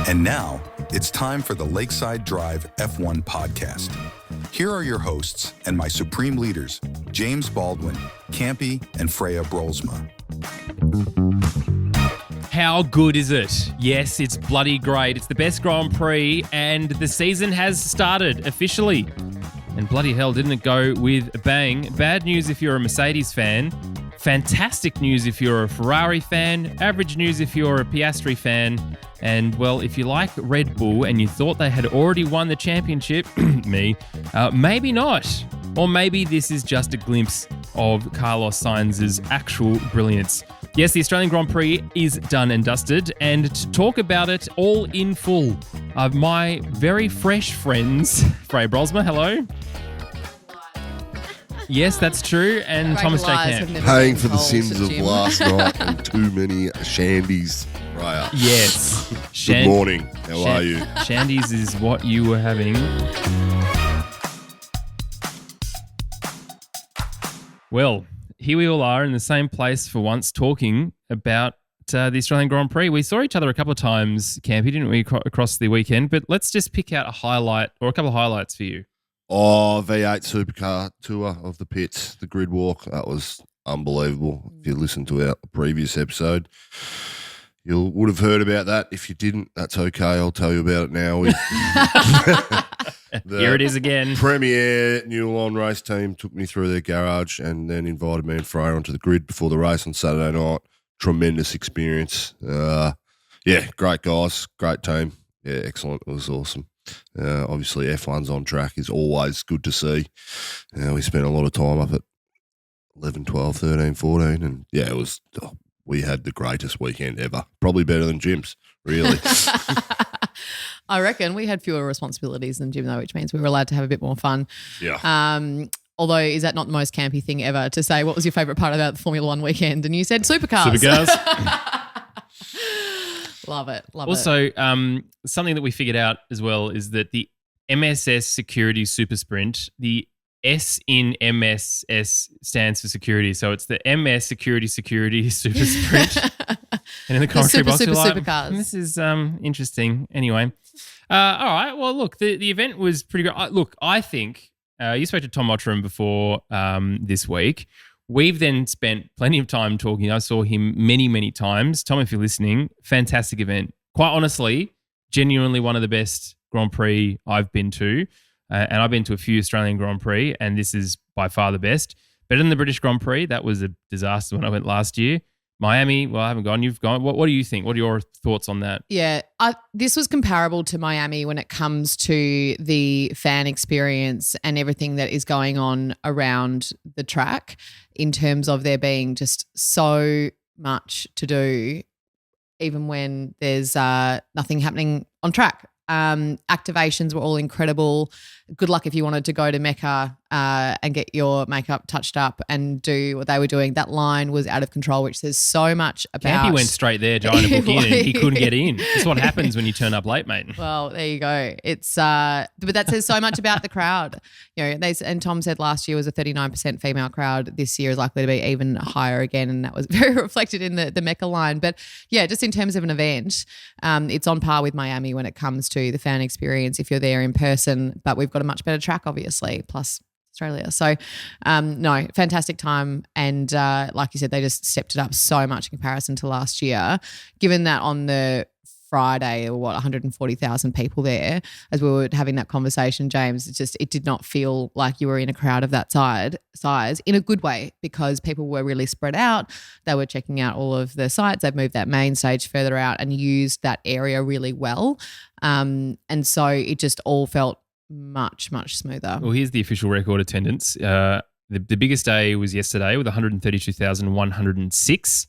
And now, it's time for the Lakeside Drive F1 podcast. Here are your hosts and my supreme leaders, James Baldwin, Campy, and Freya Brolsma. How good is it? Yes, it's bloody great. It's the best Grand Prix, and the season has started officially. And bloody hell, didn't it go with a bang? Bad news if you're a Mercedes fan. Fantastic news if you're a Ferrari fan. Average news if you're a Piastri fan. And, well, if you like Red Bull and you thought they had already won the championship, maybe not. Or maybe this is just a glimpse of Carlos Sainz's actual brilliance. Yes, the Australian Grand Prix is done and dusted, and to talk about it all in full, my very fresh friends, Freya Brolsma, hello. Yes, that's true, and Thomas J. Camp. Paying for the sins of last night and too many shandies, Freya. Yes. Good morning. How are you? Shandies is what you were having. Well, here we all are in the same place for once talking about the Australian Grand Prix. We saw each other a couple of times, Campy, didn't we, across the weekend? But let's just pick out a highlight or a couple of highlights for you. Oh, V8 supercar tour of the pits, the grid walk. That was unbelievable. If you listened to our previous episode, you would have heard about that. If you didn't, that's okay. I'll tell you about it now. Here it is again. Premier Newline race team took me through their garage and then invited me and Freya onto the grid before the race on Saturday night. Tremendous experience. Great guys, great team. Yeah, excellent. It was awesome. Obviously, F1's on track is always good to see. We spent a lot of time up at 11, 12, 13, 14, and yeah, it was. We had the greatest weekend ever. Probably better than Jim's, really. I reckon we had fewer responsibilities than Jim, though, which means we were allowed to have a bit more fun. Yeah. Although, is that not the most campy thing ever to say? What was your favourite part about the Formula One weekend? And you said supercars. Supercars. Love it. Also, something that we figured out as well is that the MSS Security SuperSprint, the S in MSS stands for security. So it's the MS Security SuperSprint. And in the commentary box, you're like, supercars. This is interesting. Anyway. All right. Well, look, the event was pretty good. Look, I think you spoke to Tom Mottram before this week. We've then spent plenty of time talking. I saw him many, many times. Tom, if you're listening, fantastic event. Quite honestly, genuinely one of the best Grand Prix I've been to. And I've been to a few Australian Grand Prix, and this is by far the best. Better than the British Grand Prix. That was a disaster when I went last year. Miami, well, I haven't gone. You've gone. What do you think? What are your thoughts on that? Yeah, this was comparable to Miami when it comes to the fan experience and everything that is going on around the track in terms of there being just so much to do, even when there's nothing happening on track. Activations were all incredible. Good luck if you wanted to go to Mecca and get your makeup touched up and do what they were doing. That line was out of control, which says so much about. Campy went straight there, trying to book in, and he couldn't get in. That's what happens when you turn up late, mate. Well, there you go. It's but that says so much about the crowd. You know, and Tom said last year was a 39% female crowd. This year is likely to be even higher again, and that was very reflected in the Mecca line. But yeah, just in terms of an event, it's on par with Miami when it comes to the fan experience if you're there in person. But we've got a much better track, obviously, plus Australia. So, no, fantastic time. And like you said, they just stepped it up so much in comparison to last year, given that on the Friday, there were 140,000 people there as we were having that conversation, James. It did not feel like you were in a crowd of that size in a good way, because people were really spread out. They were checking out all of the sites. They've moved that main stage further out and used that area really well. And so it just all felt much, much smoother. Well, here's the official record attendance. The biggest day was yesterday with 132,106.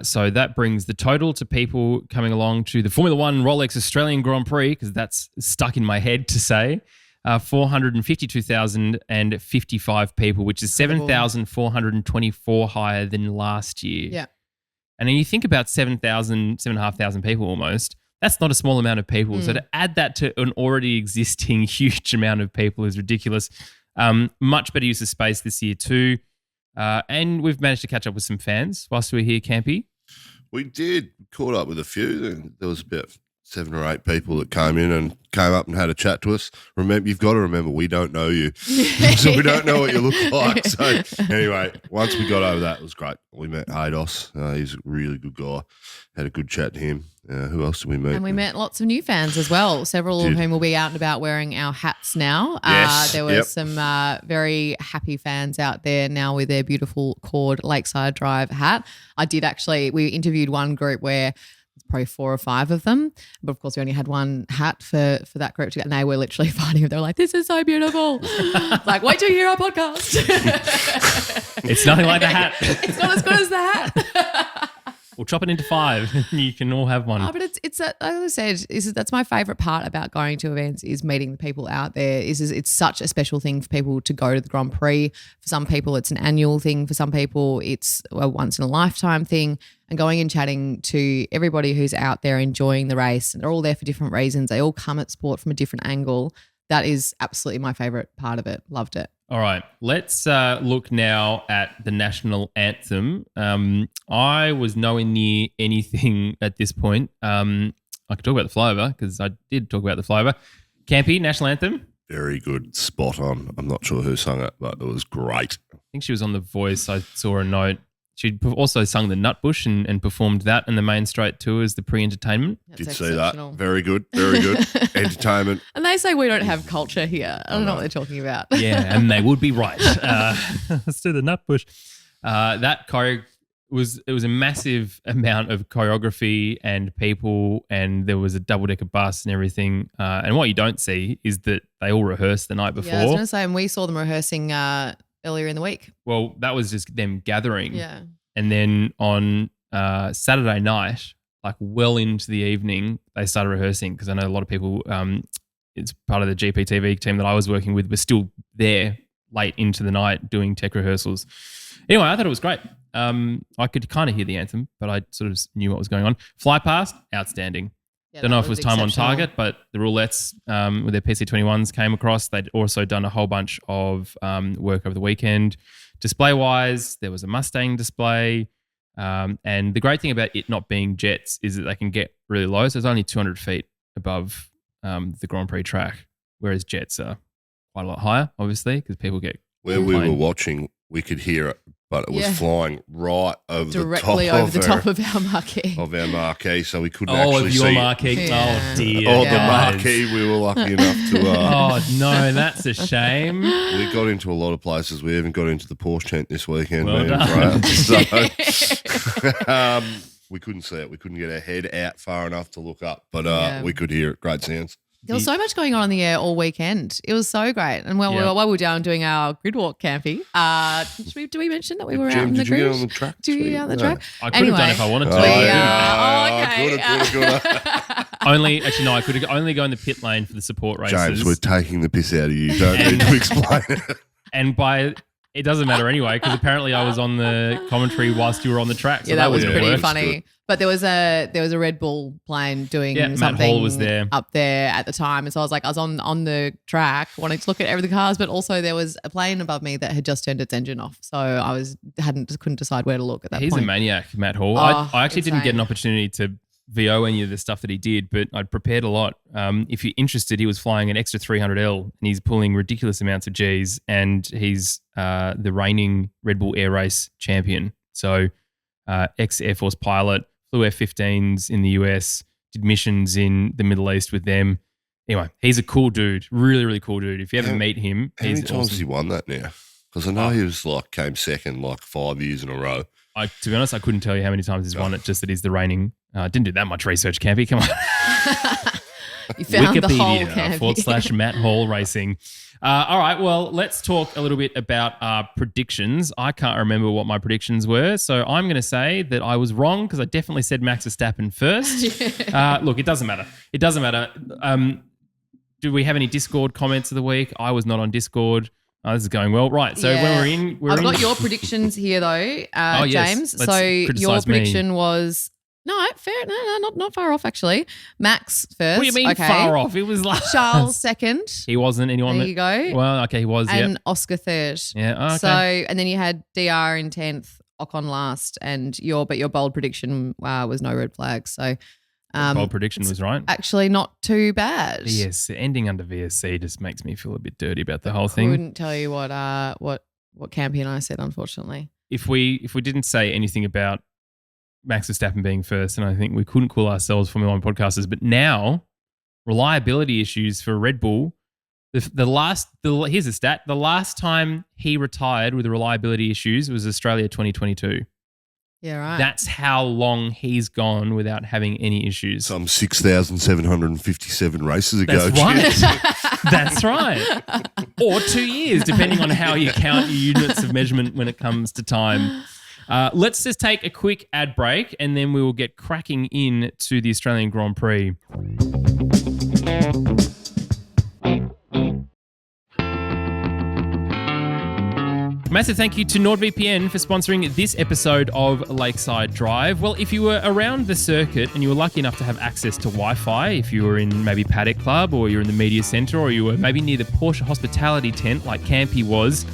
So that brings the total to people coming along to the Formula One Rolex Australian Grand Prix, because that's stuck in my head to say, 452,055 people, which is 7,424 higher than last year. Yeah. And then you think about 7,500 people almost. That's not a small amount of people. So to add that to an already existing huge amount of people is ridiculous. Much better use of space this year too. And we've managed to catch up with some fans whilst we were here, Campy. We did. Caught up with a few. There was about 7 or 8 people that came up and had a chat to us. You've got to remember, we don't know you. So we don't know what you look like. So anyway, once we got over that, it was great. We met HAAS. He's a really good guy. Had a good chat to him. Who else did we meet? And we met lots of new fans as well, several of whom will be out and about wearing our hats now. Yes, there were some very happy fans out there now with their beautiful cord Lakeside Drive hat. We interviewed one group where probably 4 or 5 of them, but of course we only had one hat for that group to get, and they were literally fighting. They were like, "This is so beautiful!" Like, wait till you hear our podcast. It's nothing like the hat. It's not as good as the hat. We'll chop it into 5 and you can all have one. Oh, but it's like I said, that's my favourite part about going to events is meeting the people out there. It's such a special thing for people to go to the Grand Prix. For some people, it's an annual thing. For some people, it's a once in a lifetime thing. And going and chatting to everybody who's out there enjoying the race, and they're all there for different reasons. They all come at sport from a different angle. That is absolutely my favourite part of it. Loved it. All right, let's look now at the national anthem. I was nowhere near anything at this point. I could talk about the flyover because I did talk about the flyover. Campy, national anthem. Very good, spot on. I'm not sure who sung it, but it was great. I think she was on The Voice. I saw a note. She also sung the Nutbush and performed that in the main straight tour as the Prix entertainment. Did see that. Very good. Very good. Entertainment. And they say we don't have culture here. I don't know what they're talking about. Yeah, and they would be right. Let's do the Nutbush. That choreo was a massive amount of choreography and people, and there was a double-decker bus and everything. And what you don't see is that they all rehearsed the night before. Yeah, I was going to say, and we saw them rehearsing earlier in the week. Well, that was just them gathering. Yeah. And then on Saturday night, like well into the evening, they started rehearsing because I know a lot of people, it's part of the GPTV team that I was working with, were still there late into the night doing tech rehearsals. Anyway, I thought it was great. I could kind of hear the anthem, but I sort of knew what was going on. Fly past, outstanding. Yeah, Don't know if it was time on target, but the roulettes with their PC21s came across. They'd also done a whole bunch of work over the weekend. Display-wise, there was a Mustang display. And the great thing about it not being jets is that they can get really low. So it's only 200 feet above the Grand Prix track, whereas jets are quite a lot higher, obviously, because people get Where we were watching, we could hear it, but it was flying right over directly over the top of our marquee. Of our marquee, so we couldn't actually see. Oh, of your marquee. Yeah. Oh, dear. Oh, the marquee, we were lucky enough to... oh, no, that's a shame. We got into a lot of places. We even got into the Porsche tent this weekend. Well man, done. So, we couldn't see it. We couldn't get our head out far enough to look up, but we could hear it. Great sounds. There was so much going on in the air all weekend. It was so great. And while we were down doing our grid walk, Campy, do we mention that we were out in the grid? Did you get on the track? Did you get on the track? I could have done if I wanted to. Okay. I could only go in the pit lane for the support races. James, we're taking the piss out of you. You don't need to explain it. And it doesn't matter anyway, because apparently I was on the commentary whilst you were on the track. So yeah, that was pretty worked. funny. But there was a Red Bull plane doing something Matt Hall was there. up there at the time. And so I was on the track wanting to look at the cars, but also there was a plane above me that had just turned its engine off. So I couldn't decide where to look at that point. He's a maniac, Matt Hall. I actually didn't get an opportunity to VO any of the stuff that he did, but I'd prepared a lot. If you're interested, he was flying an extra 300L and he's pulling ridiculous amounts of Gs, and he's the reigning Red Bull Air Race champion. So ex-Air Force pilot, flew F-15s in the US, did missions in the Middle East with them. Anyway, he's a cool dude, really, really cool dude. If you ever meet him, how many times has he won that now? Because I know he was came second 5 years in a row. To be honest, I couldn't tell you how many times he's won it, just that he's the reigning. Didn't do that much research, Campy. Come on. You found the whole Campy. /Matt Hall Racing. All right, well, let's talk a little bit about our predictions. I can't remember what my predictions were, so I'm going to say that I was wrong because I definitely said Max Verstappen first. Look, it doesn't matter. It doesn't matter. Do we have any Discord comments of the week? I was not on Discord. This is going well. Right, so when I've got your predictions here though, James. Let's so your prediction me. was... No, fair. No, not far off actually. Max first. What do you mean far off? It was like Charles second. He wasn't anyone. There you go. Well, okay, he was. And Oscar third. Yeah. Okay. So and then you had DR in 10th, Ocon last, and your bold prediction was no red flags. So Bold prediction was right. Actually, not too bad. Yes, ending under VSC just makes me feel a bit dirty about the whole thing. Couldn't tell you what Campy and I said, unfortunately. If we didn't say anything about Max Verstappen being first, and I think we couldn't call ourselves Formula One podcasters, but now reliability issues for Red Bull. Here's a stat: the last time he retired with reliability issues was Australia 2022. Yeah, right. That's how long he's gone without having any issues. Some 6,757 races ago. That's right. That's right. Or 2 years, depending on how you count your units of measurement when it comes to time. Let's just take a quick ad break and then we will get cracking in to the Australian Grand Prix. Massive thank you to NordVPN for sponsoring this episode of Lakeside Drive. Well, if you were around the circuit and you were lucky enough to have access to Wi-Fi, if you were in maybe Paddock Club or you're in the media centre or you were maybe near the Porsche hospitality tent like Campy was,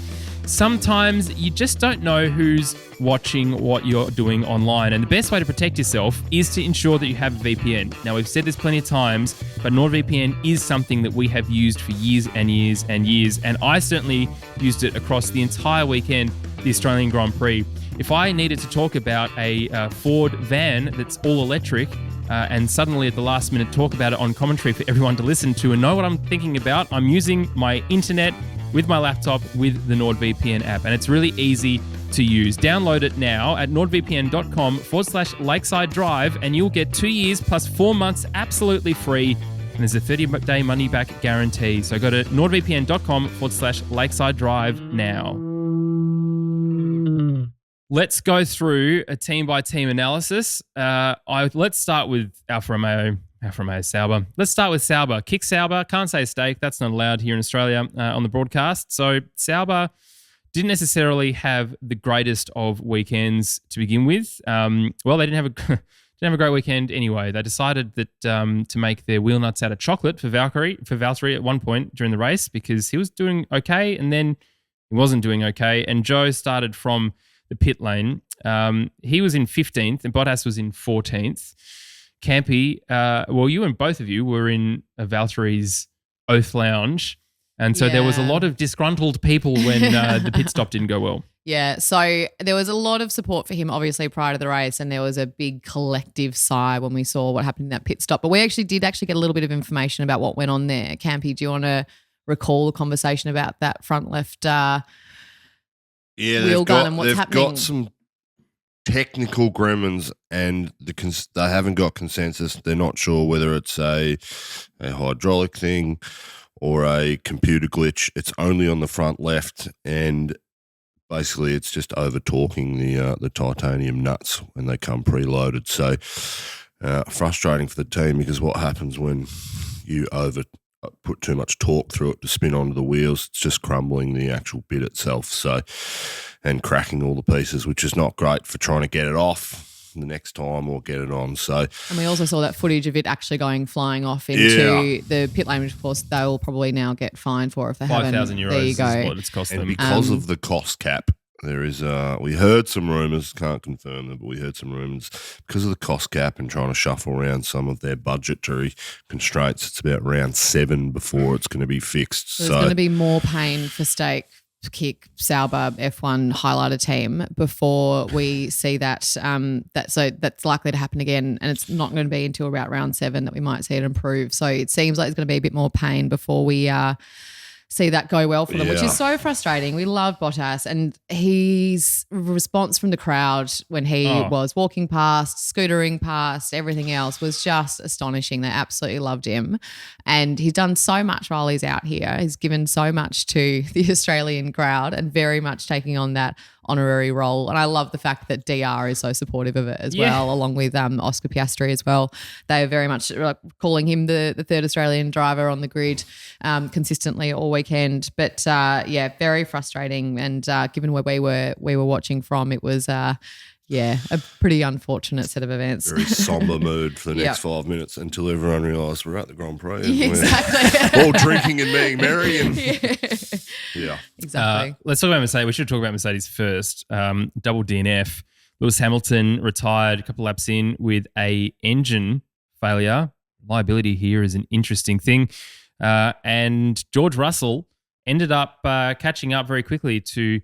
sometimes you just don't know who's watching what you're doing online. And the best way to protect yourself is to ensure that you have a VPN. Now, we've said this plenty of times, but NordVPN is something that we have used for years and years and years. And I certainly used it across the entire weekend, the Australian Grand Prix. If I needed to talk about a Ford van that's all electric, and suddenly at the last minute talk about it on commentary for everyone to listen to and know what I'm thinking about, I'm using my internet with my laptop with the NordVPN app. And it's really easy to use. Download it now at nordvpn.com/Lakeside Drive and you'll get 2 years plus 4 months absolutely free. And there's a 30-day money-back guarantee. So go to nordvpn.com/Lakeside Drive now. Let's go through a team-by-team analysis. Let's start with Alfa Romeo Sauber. Let's start with Sauber. Kick Sauber. Can't say steak. That's not allowed here in Australia on the broadcast. So Sauber didn't necessarily have the greatest of weekends to begin with. Well, they didn't have a great weekend anyway. They decided that to make their wheel nuts out of chocolate for Valtteri at one point during the race because he was doing okay and then he wasn't doing okay. And Joe started from the pit lane. He was in 15th and Bottas was in 14th. Campy, you and both of you were in Valtteri's Oath Lounge. And so there was a lot of disgruntled people when the pit stop didn't go well. Yeah, so there was a lot of support for him, obviously, prior to the race, and there was a big collective sigh when we saw what happened in that pit stop. But we did get a little bit of information about what went on there. Campy, do you want to recall the conversation about that front left wheel gun and what's happening? They've got some technical gremlins and they haven't got consensus. They're not sure whether it's a hydraulic thing or a computer glitch. It's only on the front left and basically it's just over-torquing the titanium nuts when they come preloaded. So frustrating for the team because what happens when you put too much torque through it to spin onto the wheels, it's just crumbling the actual bit itself. So, and cracking all the pieces, which is not great for trying to get it off the next time or get it on. So, and we also saw that footage of it actually flying off into the pit lane, which of course they will probably now get fined for if they haven't. €5,000 there you go. is what it's cost them. And because of the cost cap, there is we heard some rumours, can't confirm them, but we heard some rumours because of the cost cap and trying to shuffle around some of their budgetary constraints. It's about round 7 before it's going to be fixed. So there's going to be more pain for Stake, Kick, Sauber, F1 highlighter team before we see that. So that's likely to happen again, and it's not going to be until about round 7 that we might see it improve. So it seems like it's going to be a bit more pain before we see that go well for them, which is so frustrating. We love Bottas and his response from the crowd when he was walking past, scootering past, everything else was just astonishing. They absolutely loved him and he's done so much while he's out here. He's given so much to the Australian crowd and very much taking on that honorary role. And I love the fact that DR is so supportive of it as well, along with Oscar Piastri as well. They are very much calling him the third Australian driver on the grid consistently all weekend. But very frustrating. And given where we were watching from, it was a pretty unfortunate set of events. Very somber mood for the next 5 minutes until everyone realised we're at the Grand Prix. And exactly. We're all drinking and being merry. And exactly. Let's talk about Mercedes. We should talk about Mercedes first. Double DNF. Lewis Hamilton retired a couple laps in with a engine failure. Liability here is an interesting thing. And George Russell ended up catching up very quickly to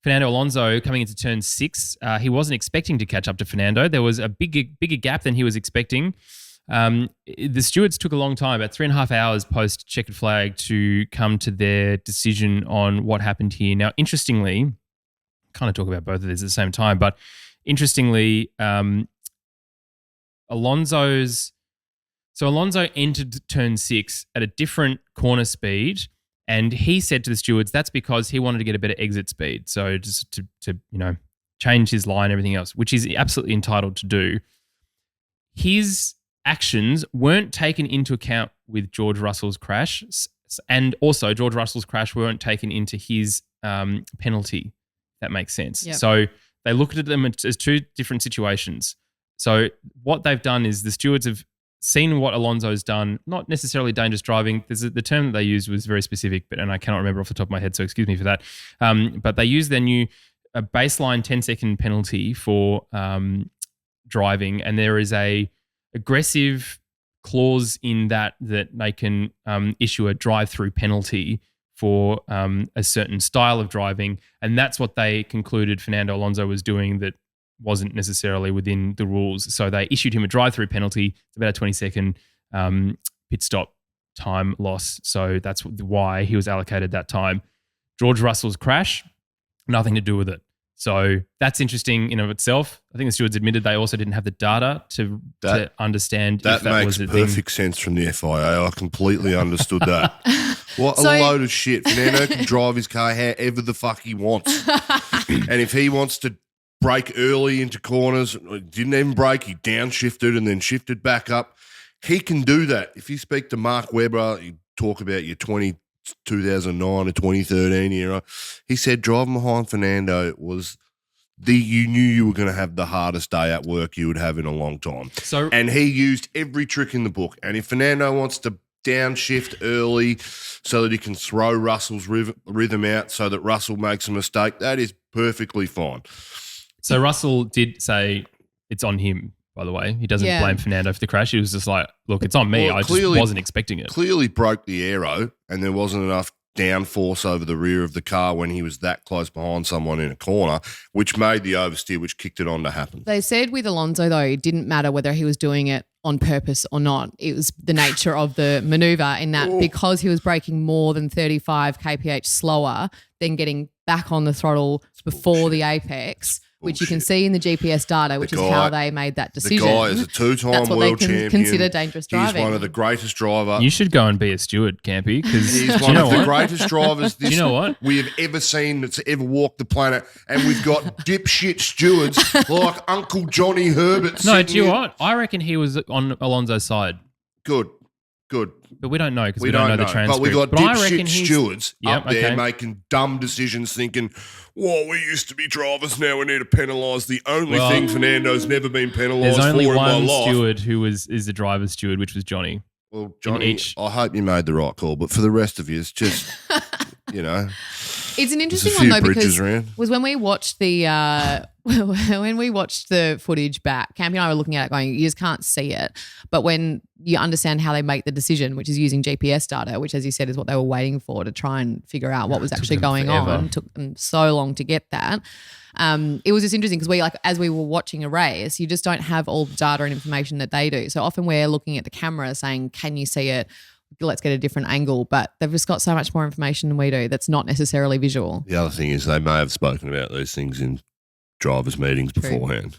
Fernando Alonso coming into turn 6. He wasn't expecting to catch up to Fernando. There was a bigger gap than he was expecting. The stewards took a long time, about 3.5 hours post checkered flag, to come to their decision on what happened here. Now, interestingly, kind of talk about both of these at the same time, but interestingly, Alonso entered turn 6 at a different corner speed, and he said to the stewards that's because he wanted to get a better exit speed. So just to change his line and everything else, which he's absolutely entitled to do. His actions weren't taken into account with George Russell's crash, and also George Russell's crash weren't taken into his penalty. That makes sense. Yep. So they looked at them as two different situations. So what they've done is the stewards have seen what Alonso's done, not necessarily dangerous driving. The term that they used was very specific, and I cannot remember off the top of my head, so excuse me for that. But they used their new baseline 10-second penalty for driving, and there is a aggressive clause in that they can issue a drive-through penalty for a certain style of driving, and that's what they concluded Fernando Alonso was doing that wasn't necessarily within the rules. So they issued him a drive-through penalty. It's about a 20-second pit stop time loss. So that's why he was allocated that time. George Russell's crash, nothing to do with it. So that's interesting in of itself. I think the stewards admitted they also didn't have the data to understand if that was a thing. That makes perfect sense from the FIA. I completely understood that. What a load of shit. Fernando can drive his car however the fuck he wants. And if he wants to brake early into corners, didn't even brake, he downshifted and then shifted back up. He can do that. If you speak to Mark Webber, you talk about your 2009 to 2013 era, he said driving behind Fernando was you knew you were going to have the hardest day at work you would have in a long time. And he used every trick in the book. And if Fernando wants to downshift early so that he can throw Russell's rhythm out so that Russell makes a mistake, that is perfectly fine. So Russell did say it's on him, by the way. He doesn't blame Fernando for the crash. He was just like, look, it's on me. I just wasn't expecting it. Clearly broke the aero and there wasn't enough downforce over the rear of the car when he was that close behind someone in a corner, which made the oversteer, which kicked it on to happen. They said with Alonso, though, it didn't matter whether he was doing it on purpose or not. It was the nature of the manoeuvre in that because he was braking more than 35 kph slower than getting back on the throttle before the apex, which you can see in the GPS data, which is how they made that decision. The guy is a two-time world champion. Consider dangerous driving. He's one of the greatest drivers. You should go and be a steward, Campy, because he's one of the greatest drivers you know what? we have ever seen that's ever walked the planet. And we've got dipshit stewards like Uncle Johnny Herbert. No, do you know what? I reckon he was on Alonso's side. Good. But we don't know because we don't know the transcript. But we got dipshit stewards up there making dumb decisions thinking, we used to be drivers, now we need to penalise the only thing Fernando's never been penalised for in my life. There's only one steward who is the driver's steward, which was Johnny. Well, Johnny, I hope you made the right call, but for the rest of you, it's just, It's an interesting one though because was when we watched the footage back, Campy and I were looking at it going, you just can't see it. But when you understand how they make the decision, which is using GPS data, which as you said is what they were waiting for to try and figure out what was actually going on. It took them so long to get that. It was just interesting because as we were watching a race, you just don't have all the data and information that they do. So often we're looking at the camera saying, can you see it? Let's get a different angle, but they've just got so much more information than we do that's not necessarily visual. The other thing is they may have spoken about these things in drivers' meetings beforehand.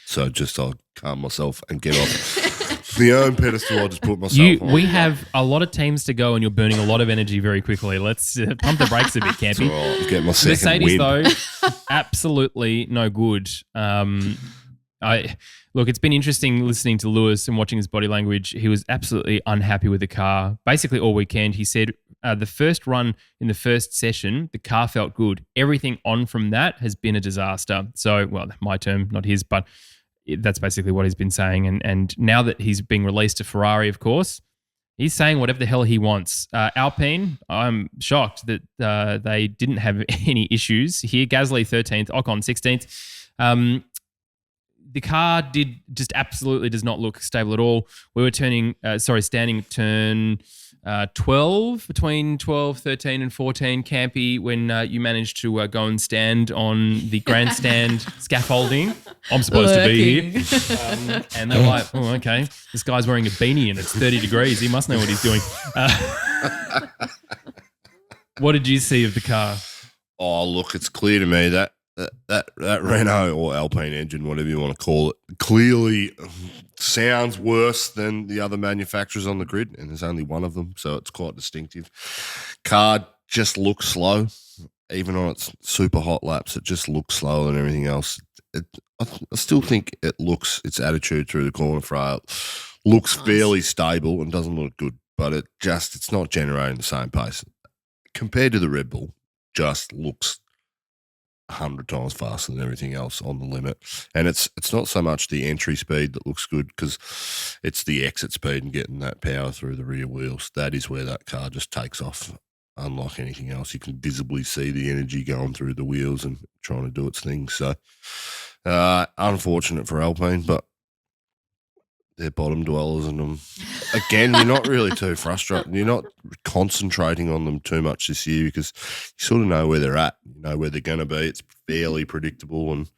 So just I'll calm myself and get off the own pedestal I just put myself on. We have a lot of teams to go and you're burning a lot of energy very quickly. Let's pump the brakes a bit, Campy. I'll get my second Mercedes, win. though, absolutely no good. Look, it's been interesting listening to Lewis and watching his body language. He was absolutely unhappy with the car. Basically all weekend, he said the first run in the first session, the car felt good. Everything on from that has been a disaster. So, my term, not his, but that's basically what he's been saying. And now that he's being released to Ferrari, of course, he's saying whatever the hell he wants. Alpine, I'm shocked that they didn't have any issues here. Gasly 13th, Ocon 16th. the car just absolutely does not look stable at all. We were standing at turn 12, between 12, 13 and 14, Campy, when you managed to go and stand on the grandstand scaffolding. I'm supposed to be here. And they're like, oh, okay, this guy's wearing a beanie and it's 30 degrees. He must know what he's doing. What did you see of the car? Oh, look, it's clear to me that Renault or Alpine engine, whatever you want to call it, clearly sounds worse than the other manufacturers on the grid, and there's only one of them, so it's quite distinctive. Car just looks slow. Even on its super hot laps, it just looks slower than everything else. I still think its attitude through the corner, Freya, looks fairly stable and doesn't look good, but it's not generating the same pace. Compared to the Red Bull, just looks 100 times faster than everything else on the limit. And it's not so much the entry speed that looks good, because it's the exit speed and getting that power through the rear wheels. That is where that car just takes off, unlike anything else. You can visibly see the energy going through the wheels and trying to do its thing. So unfortunate for Alpine, but they're bottom dwellers, and again, you're not really too frustrated. You're not concentrating on them too much this year, because you sort of know where they're at, you know where they're going to be. It's fairly predictable, and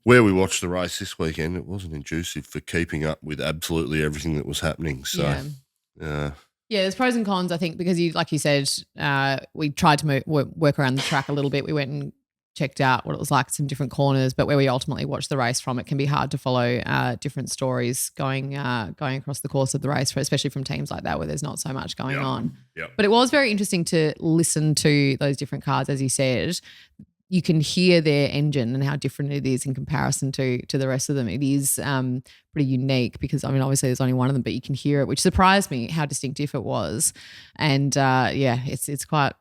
where we watched the race this weekend, it wasn't conducive for keeping up with absolutely everything that was happening. So, yeah, there's pros and cons, I think, because like you said, we tried to work around the track a little bit. We went and checked out what it was like at some different corners, but where we ultimately watched the race from, it can be hard to follow different stories going across the course of the race, especially from teams like that where there's not so much going on. Yep. But it was very interesting to listen to those different cars, as you said. You can hear their engine and how different it is in comparison to the rest of them. It is pretty unique because, I mean, obviously there's only one of them, but you can hear it, which surprised me how distinctive it was. And it's quite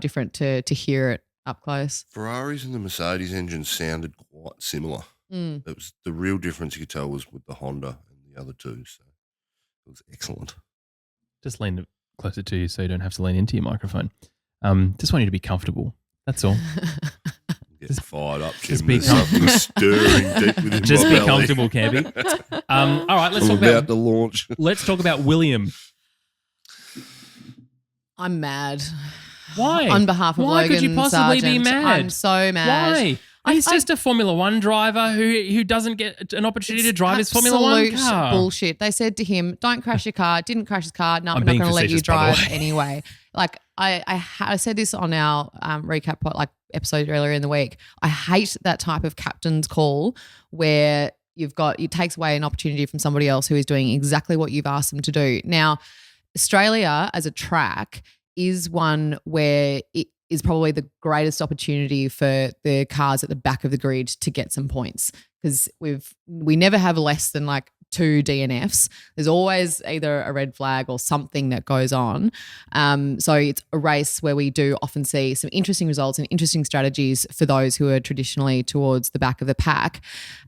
different to hear it up close. Ferraris and the Mercedes engines sounded quite similar. It was the real difference you could tell was with the Honda and the other two. So it was excellent. Just lean closer to you so you don't have to lean into your microphone. Just want you to be comfortable. That's all. Get fired up, Jim. Just be There's something stirring deep within Just my be belly. comfortable, Campy. All right, let's I'm talk about to launch. Let's talk about William. I'm mad. Why? On behalf of Why Logan could you possibly Sargent, be mad? I'm so mad. Why? He's just a Formula One driver who doesn't get an opportunity to drive his Formula One car. Absolute bullshit. They said to him, "Don't crash your car." Didn't crash his car. No, I'm we're not being going to let you facetious, by the drive way. anyway. Like I said this on our recap episode earlier in the week. I hate that type of captain's call where it takes away an opportunity from somebody else who is doing exactly what you've asked them to do. Now, Australia as a track is one where it is probably the greatest opportunity for the cars at the back of the grid to get some points, because we never have less than like 2 DNFs. There's always either a red flag or something that goes on. So it's a race where we do often see some interesting results and interesting strategies for those who are traditionally towards the back of the pack.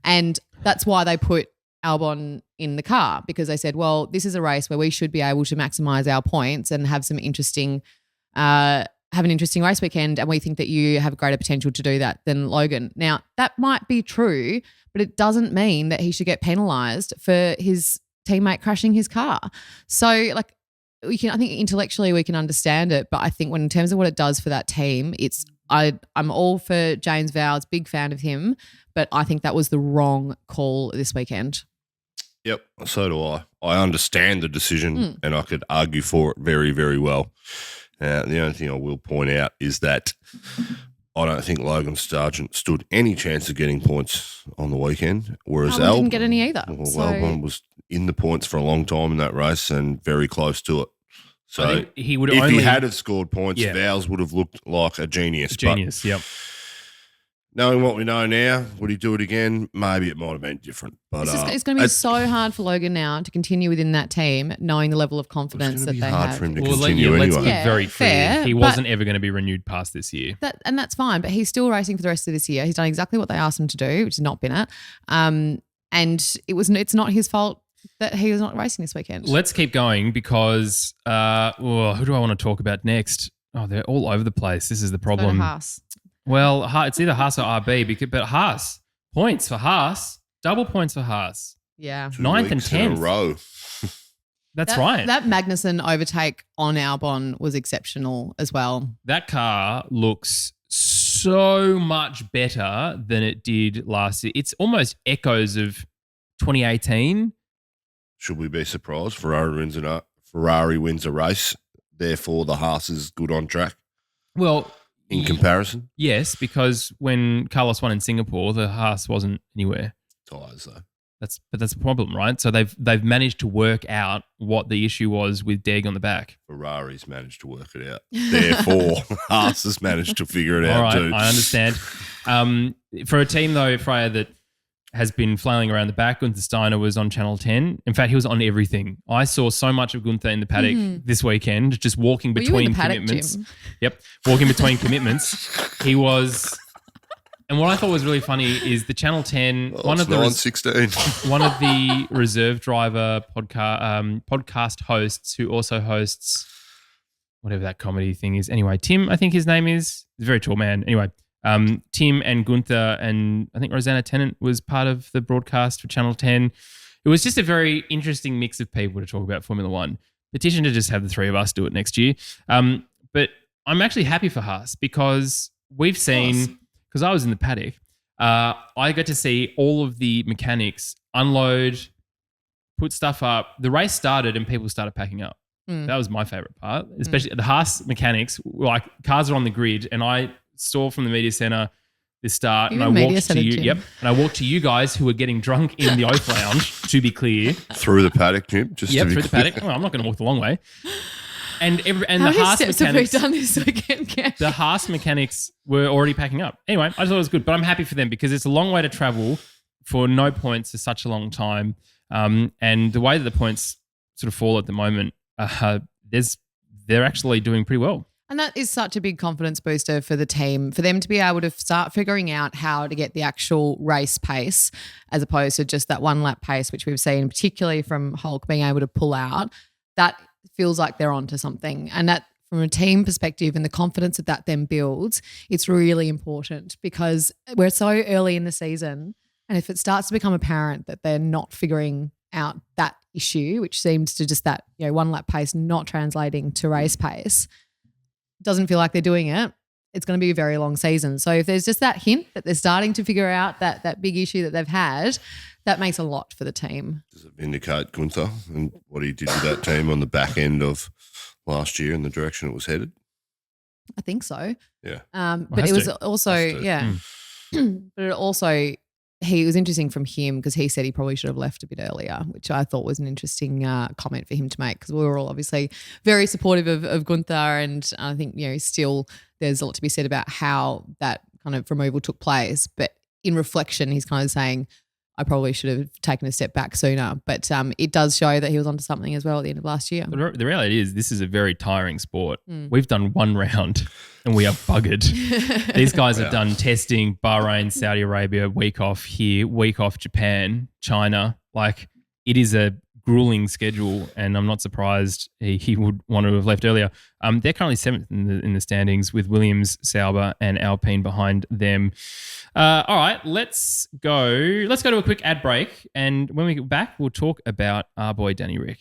And that's why they put Albon in the car, because they said, well, this is a race where we should be able to maximize our points and have some interesting have an interesting race weekend, and we think that you have greater potential to do that than Logan. Now, that might be true, but it doesn't mean that he should get penalised for his teammate crashing his car. So, I think intellectually we can understand it, but I think in terms of what it does for that team, I'm all for James Vowles, big fan of him, but I think that was the wrong call this weekend. Yep, so do I. I understand the decision and I could argue for it very, very well. The only thing I will point out is that I don't think Logan Sargent stood any chance of getting points on the weekend, whereas Albon didn't get any either. Well, So- Albon was in the points for a long time in that race and very close to it. I So think he would if only he had have scored points, Yeah. Vowles would have looked like a genius. genius. Yep. But knowing what we know now, would he do it again? Maybe it might have been different. But It's going to be so hard for Logan now to continue within that team, knowing the level of confidence gonna that be they hard have. for him to Well, continue let's anyway. be Yeah, very clear. fair, He but- wasn't ever going to be renewed past this year. And that's fine, but he's still racing for the rest of this year. He's done exactly what they asked him to do, which has not been it. And it's not his fault that he was not racing this weekend. Let's keep going because who do I want to talk about next? Oh, they're all over the place. This is the Go to problem. Haas. Well, it's either Haas or RB, but Haas, points for Haas. Double points for Haas. Yeah. 9th and 2 weeks in a 10th. row. That's right. That Magnussen overtake on Albon was exceptional as well. That car looks so much better than it did last year. It's almost echoes of 2018. Should we be surprised? Ferrari wins a race. Therefore, the Haas is good on track Well, in comparison. yes, because when Carlos won in Singapore, the Haas wasn't anywhere. Tyres, though. But that's a problem, right? So they've managed to work out what the issue was with Deg on the back. Ferrari's managed to work it out. Therefore, Haas has managed to figure it All out right, too. I understand. For a team though, Freya, that has been flailing around the back, Gunther Steiner was on Channel 10. In fact, he was on everything. I saw so much of Gunther in the paddock this weekend, just walking Were you in between the paddock, commitments. Jim? Yep, walking between commitments. He was. And what I thought was really funny is the Channel 10, one of the 9:16. one of the reserve driver podcast hosts who also hosts whatever that comedy thing is. Anyway, Tim, I think his name is. He's a very tall man. Anyway, Tim and Gunther and I think Rosanna Tennant was part of the broadcast for Channel 10. It was just a very interesting mix of people to talk about Formula One. Petition to just have the three of us do it next year. But I'm actually happy for Haas because we've seen, because I was in the paddock, I got to see all of the mechanics unload, put stuff up. The race started and people started packing up. That was my favorite part, especially the Haas mechanics. Like cars are on the grid, and I saw from the media center the start, and I walked to you. Yep, and I walked to you guys who were getting drunk in the Oath Lounge. To be clear, Through the paddock, Jim. Just yep, to be through the clear. paddock. Well, I'm not going to walk the long way. And How the many Haas steps have we mechanics. done this weekend, Campy? The Haas mechanics were already packing up. Anyway, I thought it was good, but I'm happy for them because it's a long way to travel for no points for such a long time. And the way that the points sort of fall at the moment, they're actually doing pretty well. And that is such a big confidence booster for the team, for them to be able to start figuring out how to get the actual race pace as opposed to just that one lap pace, which we've seen, particularly from Hulk being able to pull out. That feels like they're onto something. And that from a team perspective and the confidence that that then builds, it's really important because we're so early in the season. And if it starts to become apparent that they're not figuring out that issue, which seems to just that, one lap pace not translating to race pace, doesn't feel like they're doing it, it's going to be a very long season. So if there's just that hint that they're starting to figure out that big issue that they've had, that makes a lot for the team. Does it vindicate Gunther and what he did with that team on the back end of last year and the direction it was headed? I think so. Yeah. But it was also, Has to. but it also, it was interesting from him because he said he probably should have left a bit earlier, which I thought was an interesting comment for him to make because we were all obviously very supportive of Gunther, and I think, still there's a lot to be said about how that kind of removal took place. But in reflection, he's kind of saying, I probably should have taken a step back sooner. But it does show that he was onto something as well at the end of last year. The reality is this is a very tiring sport. We've done one round and we are buggered. These guys have done testing, Bahrain, Saudi Arabia, week off here, week off Japan, China. Like it is a grueling schedule and I'm not surprised he would want to have left earlier. They're currently 7th in the standings with Williams, Sauber and Alpine behind them. All right, let's go to a quick ad break, and when we get back, we'll talk about our boy Danny Rick.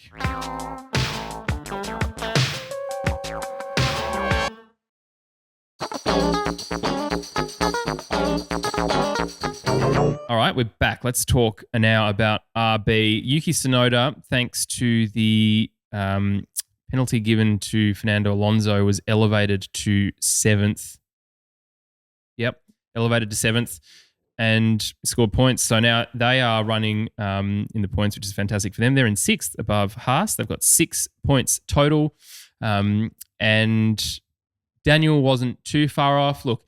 All right, we're back. Let's talk now about RB. Yuki Tsunoda, thanks to the penalty given to Fernando Alonso, was elevated to 7th. Yep, elevated to 7th and scored points. So now they are running in the points, which is fantastic for them. They're in 6th above Haas. They've got 6 points total. And Daniel wasn't too far off. Look,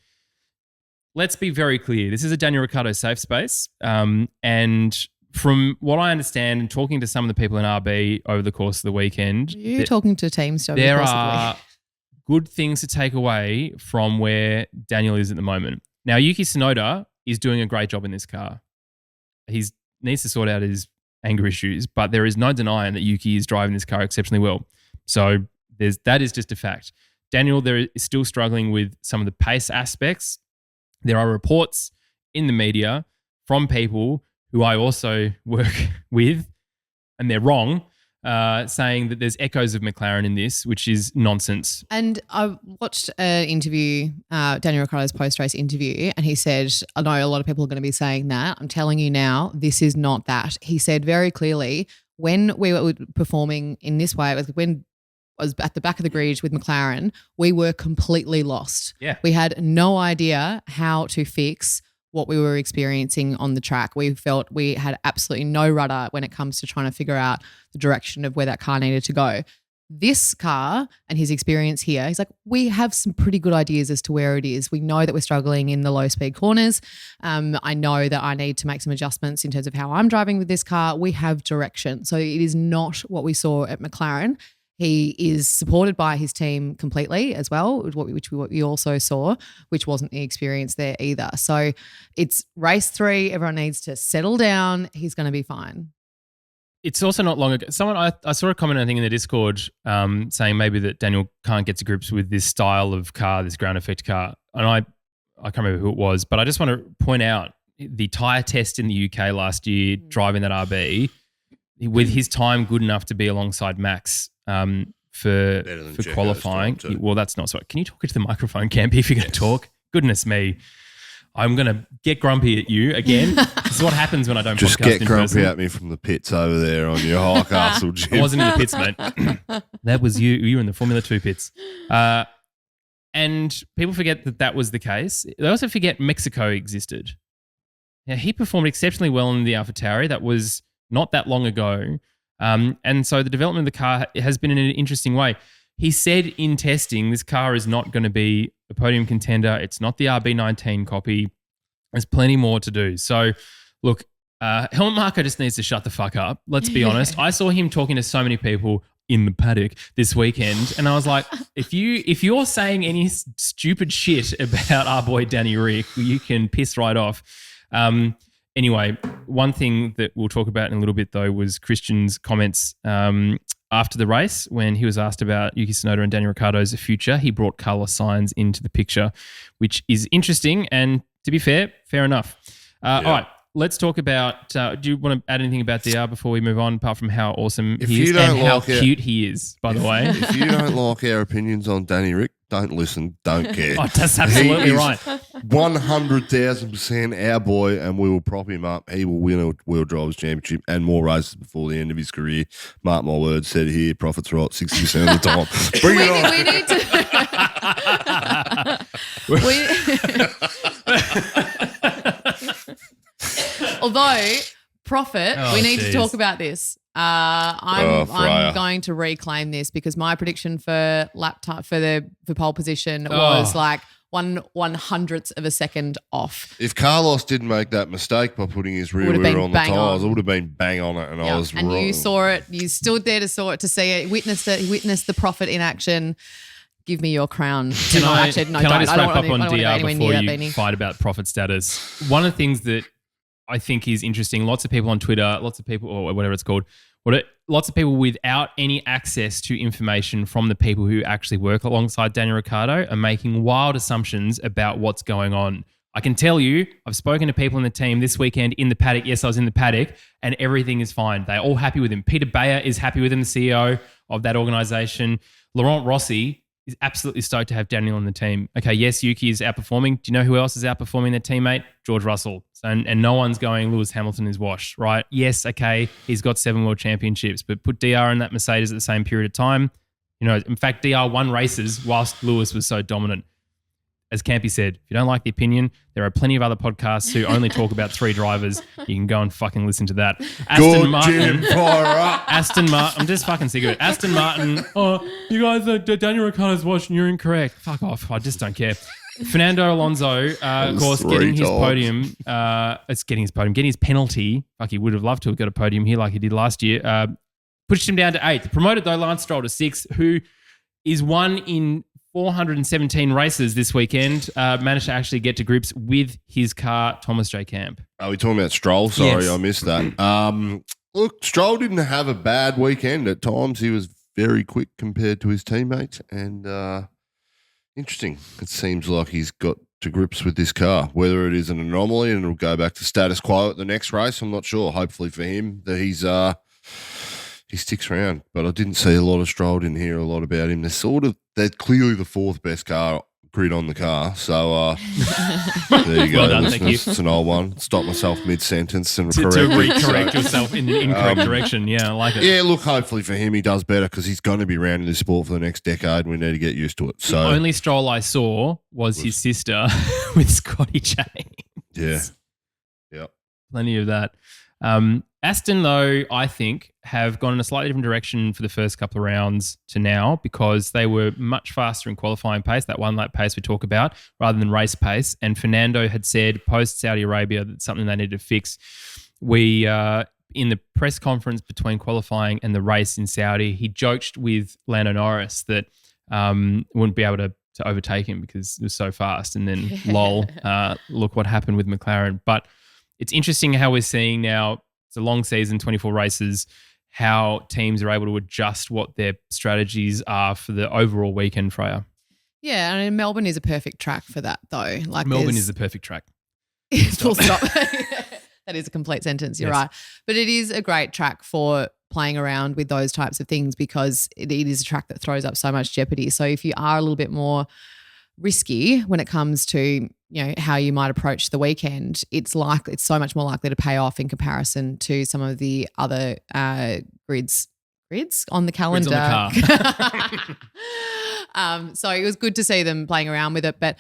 let's be very clear. This is a Daniel Ricciardo safe space. And from what I understand and talking to some of the people in RB over the course of the weekend, You're talking to teams over the there course of the are week. good things to take away from where Daniel is at the moment. Now, Yuki Tsunoda is doing a great job in this car. He needs to sort out his anger issues, but there is no denying that Yuki is driving this car exceptionally well. So that is just a fact. Daniel, there is still struggling with some of the pace aspects. There are reports in the media from people who I also work with, and they're wrong, saying that there's echoes of McLaren in this, which is nonsense. And I watched an interview, Daniel Ricciardo's post-race interview, and he said, I know a lot of people are going to be saying that. I'm telling you now, this is not that. He said very clearly, when we were performing in this way, it was when I was at the back of the grid with McLaren, we were completely lost. Yeah. We had no idea how to fix what we were experiencing on the track. We felt we had absolutely no rudder when it comes to trying to figure out the direction of where that car needed to go. This car and his experience here, he's like, we have some pretty good ideas as to where it is. We know that we're struggling in the low speed corners. I know that I need to make some adjustments in terms of how I'm driving with this car. We have direction. So it is not what we saw at McLaren. He is supported by his team completely as well, which we also saw, which wasn't the experience there either. So it's race 3. Everyone needs to settle down. He's going to be fine. It's also not long ago. I saw a comment, I think, in the Discord saying maybe that Daniel can't get to grips with this style of car, this ground effect car. And I can't remember who it was, but I just want to point out the tyre test in the UK last year, driving that RB, with his time good enough to be alongside Max for qualifying. Well, that's not so. Can you talk into the microphone, Campy, if you're going to talk? Goodness me. I'm going to get grumpy at you again. This is what happens when I don't just podcast get in grumpy person. at me from the pits over there on your high castle gym. I wasn't in the pits, mate. That was you. You were in the Formula 2 pits. And people forget that was the case. They also forget Mexico existed. Now, he performed exceptionally well in the AlphaTauri. That was not that long ago. And so the development of the car has been in an interesting way. He said in testing, this car is not going to be a podium contender. It's not the RB19 copy. There's plenty more to do. So, look, Helmut Marko just needs to shut the fuck up. Let's be honest. I saw him talking to so many people in the paddock this weekend, and I was like, if you're saying any stupid shit about our boy Danny Rick, you can piss right off. Anyway, one thing that we'll talk about in a little bit, though, was Christian's comments after the race when he was asked about Yuki Tsunoda and Daniel Ricciardo's future. He brought Carlos Sainz into the picture, which is interesting. And to be fair enough. All right, let's talk about do you want to add anything about DR before we move on, apart from how awesome he is and how cute he is, by the way? If you don't like our opinions on Danny Rick, don't listen, don't care. Oh, that's absolutely right. 100,000% our boy, and we will prop him up. He will win a World Drivers' Championship and more races before the end of his career. Mark my words, said here, profits right 60% of the time. Bring it on. We need to. Although profit, we need to talk about this. I'm going to reclaim this because my prediction for lap time for pole position was like 1/100th of a second off. If Carlos didn't make that mistake by putting his rear wheel on the tyres, it would have been bang on it, and I was wrong. You saw it. You stood there to see it. Witnessed the profit in action. Give me your crown. Can I just wrap up on DR before you fight about profit status? One of the things that I think is interesting, lots of people on Twitter, lots of people, or whatever it's called, lots of people without any access to information from the people who actually work alongside Daniel Ricciardo are making wild assumptions about what's going on. I can tell you, I've spoken to people in the team this weekend in the paddock. Yes, I was in the paddock, and everything is fine. They're all happy with him. Peter Bayer is happy with him, the CEO of that organisation. Laurent Rossi is absolutely stoked to have Daniel on the team. Okay, yes, Yuki is outperforming. Do you know who else is outperforming their teammate? George Russell. And no one's going, Lewis Hamilton is washed, right? Yes, okay, he's got 7 world championships, but put DR in that Mercedes at the same period of time. You know, in fact, DR won races whilst Lewis was so dominant. As Campy said, if you don't like the opinion, there are plenty of other podcasts who only talk about 3 drivers. You can go and fucking listen to that. Aston Martin. I'm just fucking sick of it. Aston Martin. Oh, you guys, Daniel Ricciardo's washed and you're incorrect. Fuck off. I just don't care. Fernando Alonso, of course, getting his podium. Getting his penalty. Fuck, he would have loved to have got a podium here like he did last year. Pushed him down to 8th. Promoted, though, Lance Stroll to 6th, who is one in 417 races this weekend, managed to actually get to grips with his car, Thomas J. Camp. Are we talking about Stroll? Sorry, yes. I missed that. Look, Stroll didn't have a bad weekend. At times, he was very quick compared to his teammates, and interesting. It seems like he's got to grips with this car. Whether it is an anomaly and it'll go back to status quo at the next race, I'm not sure. Hopefully for him that he sticks around. But I didn't see a lot of Stroll, didn't hear a lot about him. They're clearly the fourth best car grid on the car. So there you go. Well done, thank you. It's an old one. Stop myself mid-sentence and To correct yourself in the incorrect direction. Yeah, I like it. Yeah, look, hopefully for him he does better because he's going to be around in this sport for the next decade and we need to get used to it. So The only Stroll I saw was his sister with Scotty James. yeah. Yep. Plenty of that. Aston, though, I think, have gone in a slightly different direction for the first couple of rounds to now because they were much faster in qualifying pace, that one lap pace we talk about, rather than race pace. And Fernando had said post-Saudi Arabia that's something they needed to fix. We, in the press conference between qualifying and the race in Saudi, he joked with Lando Norris that wouldn't be able to overtake him because it was so fast. And then, lol, look what happened with McLaren. But it's interesting how we're seeing now, it's a long season, 24 races, how teams are able to adjust what their strategies are for the overall weekend, Freya. Yeah, and Melbourne is a perfect track for that, though. Like Melbourne is the perfect track. Full stop. That is a complete sentence. You're right. But it is a great track for playing around with those types of things because it is a track that throws up so much jeopardy. So if you are a little bit more risky when it comes to how you might approach the weekend, it's so much more likely to pay off in comparison to some of the other grids on the calendar. Grids on the car. So it was good to see them playing around with it, but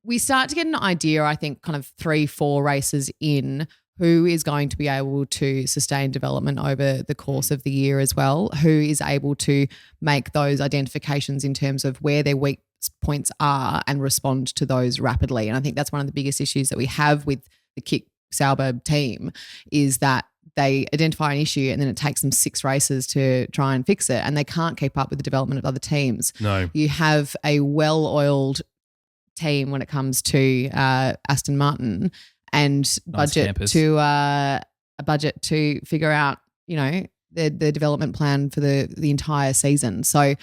we start to get an idea, I think, kind of 3-4 races in, who is going to be able to sustain development over the course of the year as well, who is able to make those identifications in terms of where their weak points are and respond to those rapidly. And I think that's one of the biggest issues that we have with the Kick Sauber team is that they identify an issue and then it takes them 6 races to try and fix it and they can't keep up with the development of other teams. No. You have a well-oiled team when it comes to Aston Martin and budget to figure out, the development plan for the entire season. So I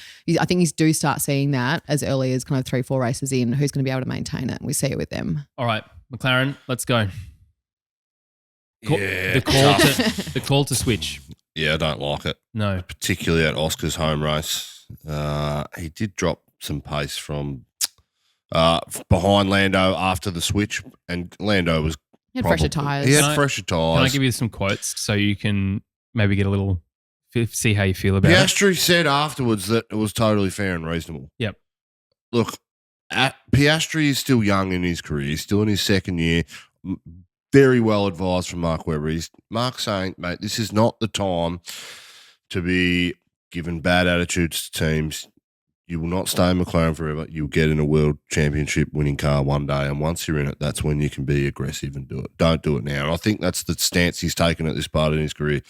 think you do start seeing that as early as kind of 3-4 races in, who's going to be able to maintain it. And we see it with them. All right, McLaren, let's go. Yeah, the call to switch. Yeah, I don't like it. No. Particularly at Oscar's home race. He did drop some pace from behind Lando after the switch and Lando was He had fresher tyres. He had fresher tyres. Can I give you some quotes so you can maybe get a little see how you feel about it? Piastri said afterwards that it was totally fair and reasonable. Yep. Look, Piastri is still young in his career. He's still in his second year. Very well advised from Mark Webber. Mark's saying, mate, this is not the time to be given bad attitudes to teams. You will not stay in McLaren forever. You'll get in a world championship winning car one day. And once you're in it, that's when you can be aggressive and do it. Don't do it now. And I think that's the stance he's taken at this part in his career.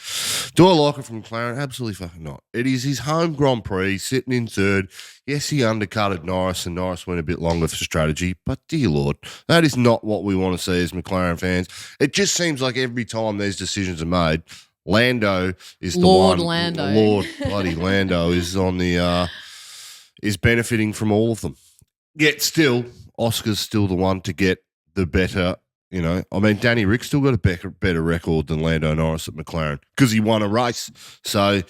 Do I like it from McLaren? Absolutely fucking not. It is his home Grand Prix, sitting in third. Yes, he undercutted Norris and Norris went a bit longer for strategy. But dear Lord, that is not what we want to see as McLaren fans. It just seems like every time these decisions are made, Lando is the Lord one. Lando. Lord bloody Lando is on the... is benefiting from all of them. Yet still, Oscar's still the one to get the better, I mean, Danny Rick still got a better record than Lando Norris at McLaren because he won a race. So,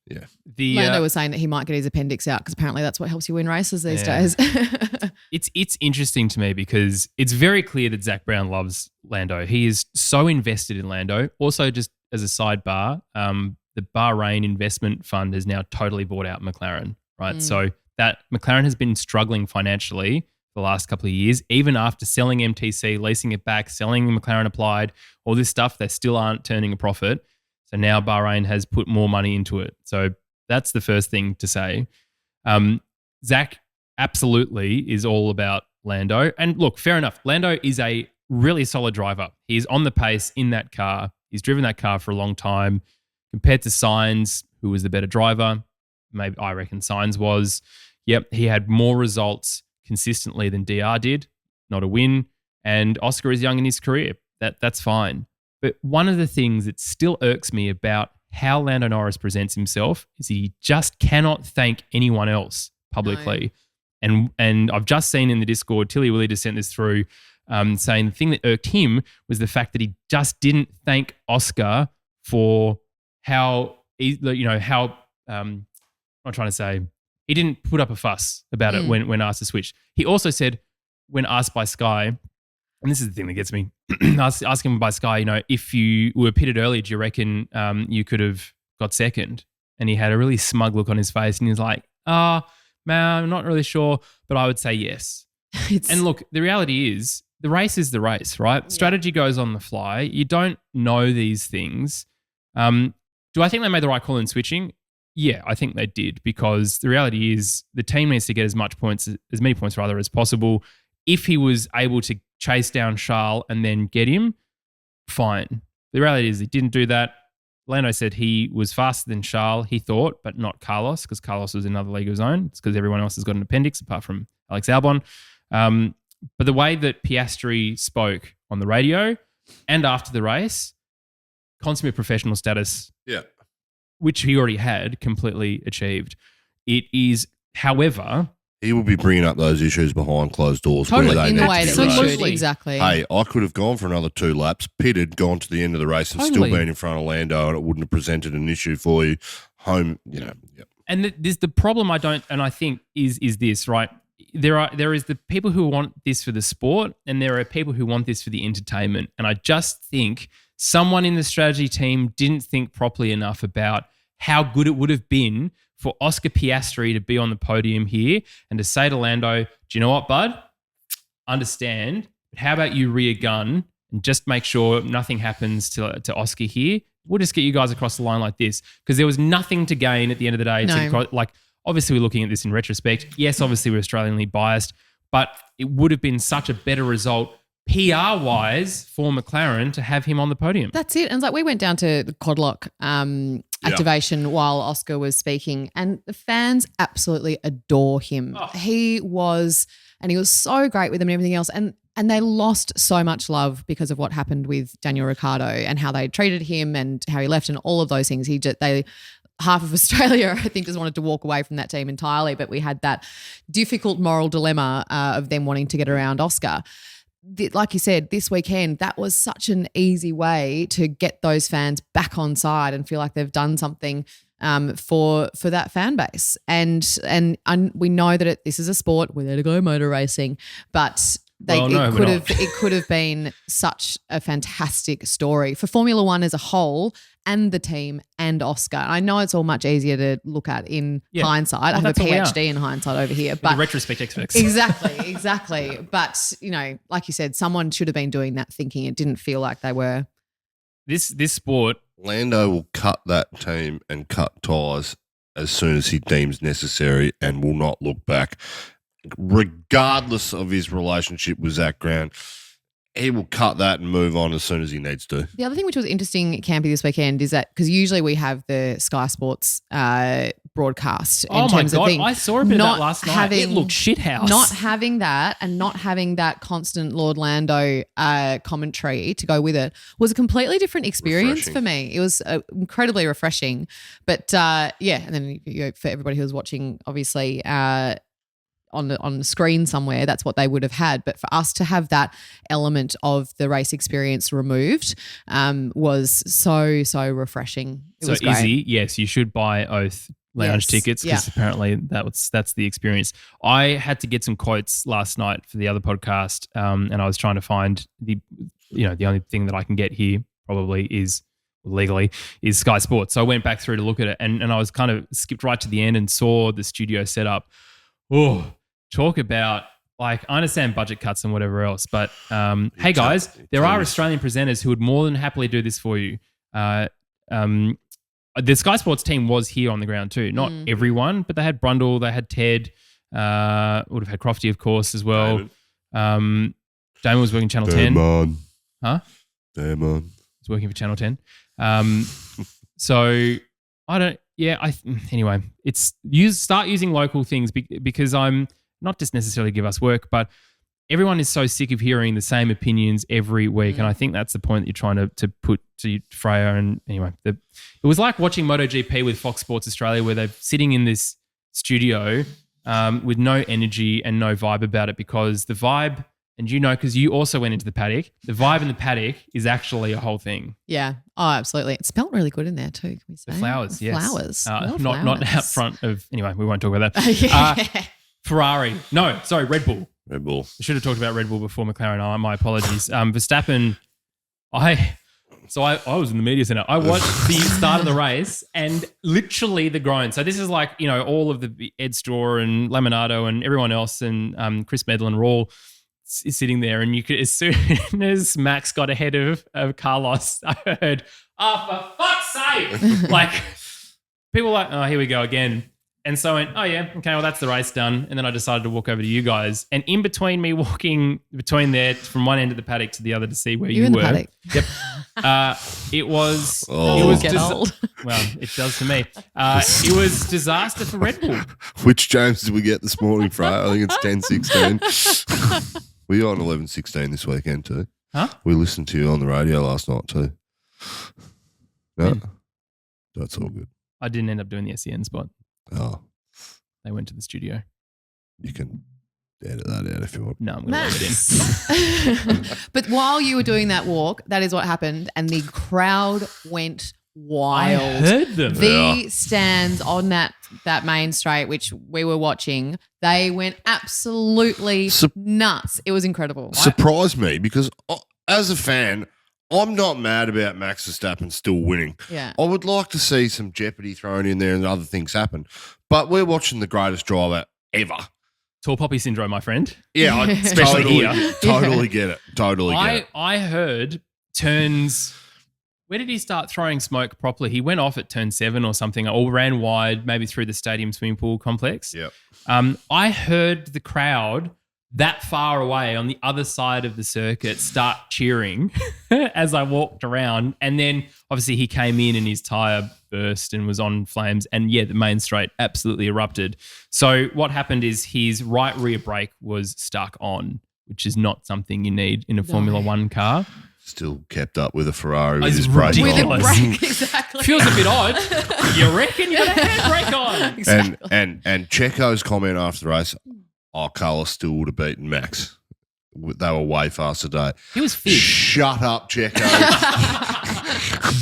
yeah. Lando was saying that he might get his appendix out because apparently that's what helps you win races these days. It's interesting to me because it's very clear that Zach Brown loves Lando. He is so invested in Lando. Also, just as a sidebar, the Bahrain investment fund has now totally bought out McLaren, right? So that McLaren has been struggling financially for the last couple of years, even after selling MTC, leasing it back, selling McLaren Applied, all this stuff, they still aren't turning a profit. So now Bahrain has put more money into it. So that's the first thing to say. Zach absolutely is all about Lando. And look, fair enough. Lando is a really solid driver. He's on the pace in that car. He's driven that car for a long time. Compared to Sainz, who was the better driver, maybe I reckon Sainz was. Yep, he had more results consistently than DR did. Not a win. And Oscar is young in his career. That's fine. But one of the things that still irks me about how Lando Norris presents himself is he just cannot thank anyone else publicly. And I've just seen in the Discord, Tilly Willie just sent this through, saying the thing that irked him was the fact that he just didn't thank Oscar for how I'm trying to say, he didn't put up a fuss about it when asked to switch. He also said, when asked by Sky, and this is the thing that gets me, asking him by Sky, if you were pitted earlier, do you reckon you could have got second? And he had a really smug look on his face, and he was like, man, I'm not really sure, but I would say yes. And look, the reality is the race, right? Yeah. Strategy goes on the fly. You don't know these things. Do I think they made the right call in switching? Yeah, I think they did, because the reality is the team needs to get as many points as possible. If he was able to chase down Charles and then get him, fine. The reality is he didn't do that. Lando said he was faster than Charles, he thought, but not Carlos, because Carlos was in another league of his own. It's because everyone else has got an appendix apart from Alex Albon. But the way that Piastri spoke on the radio and after the race, consummate professional status, which he already had, completely achieved. It is, however, he will be bringing up those issues behind closed doors. Totally, where they in the way that we should, raised. exactly. Hey, I could have gone for another 2 laps, pitted, gone to the end of the race and still been in front of Lando, and it wouldn't have presented an issue for you. Home, And the problem I think is this, right? There is the people who want this for the sport, and there are people who want this for the entertainment. And I just think someone in the strategy team didn't think properly enough about how good it would have been for Oscar Piastri to be on the podium here and to say to Lando, do you know what, bud? Understand, but how about you rear gun and just make sure nothing happens to Oscar here? We'll just get you guys across the line like this, because there was nothing to gain at the end of the day. No. Obviously, we're looking at this in retrospect. Yes, obviously, we're Australianly biased, but it would have been such a better result PR-wise for McLaren to have him on the podium. That's it. And it's like we went down to the Codlock activation while Oscar was speaking, and the fans absolutely adore him. Oh. He was so great with them and everything else. And they lost so much love because of what happened with Daniel Ricciardo and how they treated him and how he left and all of those things. Half of Australia, I think, just wanted to walk away from that team entirely, but we had that difficult moral dilemma of them wanting to get around Oscar. Like you said, this weekend, that was such an easy way to get those fans back on side and feel like they've done something for that fan base. And we know that this is a sport, we're there to go motor racing, but it could have been such a fantastic story for Formula One as a whole and the team and Oscar. I know it's all much easier to look at in hindsight. I have a PhD in hindsight over here. But the retrospect experts. Exactly. But, like you said, someone should have been doing that thinking. It didn't feel like they were. This sport. Lando will cut that team and cut ties as soon as he deems necessary and will not look back. Regardless of his relationship with Zach Brown, he will cut that and move on as soon as he needs to. The other thing which was interesting, Campy, this weekend is that because usually we have the Sky Sports broadcast. Oh my God, I saw a bit of that last night. It looked shithouse. Not having that and not having that constant Lord Lando commentary to go with it was a completely different experience for me. It was incredibly refreshing. But and then for everybody who was watching, obviously, on the screen somewhere, that's what they would have had. But for us to have that element of the race experience removed was so refreshing. It was great. Izzy, yes, you should buy Oath Lounge tickets because apparently that's the experience. I had to get some quotes last night for the other podcast, and I was trying to find the only thing that I can get here probably is legally is Sky Sports. So I went back through to look at it, and I was kind of skipped right to the end and saw the studio setup. Oh, talk about, I understand budget cuts and whatever else, but hey guys, there are Australian presenters who would more than happily do this for you. The Sky Sports team was here on the ground too. Not everyone, but they had Brundle, they had Ted, would have had Crofty, of course, as well. Damon was working Channel 10. Huh? Damon. He's working for Channel 10. So I don't, anyway, start using local things because I'm not just necessarily give us work, but everyone is so sick of hearing the same opinions every week. And I think that's the point that you're trying to put to Freya. And anyway, it was like watching MotoGP with Fox Sports Australia where they're sitting in this studio with no energy and no vibe about it, because the vibe, and because you also went into the paddock, the vibe in the paddock is actually a whole thing. Yeah. Oh, absolutely. It smelled really good in there too, can we say? The flowers, yes. Flowers. Not out front of, anyway, we won't talk about that. Yeah. Ferrari. No, sorry, Red Bull. Red Bull. I should have talked about Red Bull before McLaren. My apologies. Verstappen, I was in the media center. I watched the start of the race and literally the groan. So this is like, all of the Ed Straw and Laminato and everyone else and Chris Medlin were all sitting there, and you could, as soon as Max got ahead of Carlos, I heard, "Oh, for fuck's sake!" Like people were like, "Oh, here we go again." And so I went, "Oh yeah, okay, well that's the race done." And then I decided to walk over to you guys, and in between me walking between there from one end of the paddock to the other to see where you in were. The paddock. Yep. It was. Oh. It was Get old. Well, it does to me. It was disaster for Red Bull. Which James did we get this morning, Freya? I think it's 10:16. Were you on 11:16 this weekend too? Huh? We listened to you on the radio last night too. No? When? That's all good. I didn't end up doing the SEN spot. Oh, They went to the studio. you can edit that out if you want. No, I'm going to leave it in. But while you were doing that walk, that is what happened, and the crowd went wild. I heard them. The stands on that main straight, which we were watching, they went absolutely nuts. It was incredible. Surprised me because as a fan, I'm not mad about Max Verstappen still winning. Yeah. I would like to see some jeopardy thrown in there and other things happen. But we're watching the greatest driver ever. Tall poppy syndrome, my friend. Yeah, I Especially here. Totally get it. Totally get it. I heard turns. Where did he start throwing smoke properly? He went off at turn 7 or something, or ran wide, maybe through the stadium swimming pool complex. Yep. I heard the crowd that far away on the other side of the circuit start cheering as I walked around. And then obviously he came in and his tyre burst and was on flames. And yeah, the main straight absolutely erupted. So what happened is his right rear brake was stuck on, which is not something you need in a Formula One car. Still kept up with a Ferrari with It's his brake ridiculous. on. With a brake, exactly. Feels a bit odd. You reckon you got a handbrake on? Exactly. And Checo's comment after the race, Carlos still would have beaten Max. They were way faster today. He was fit. Shut up, Checo.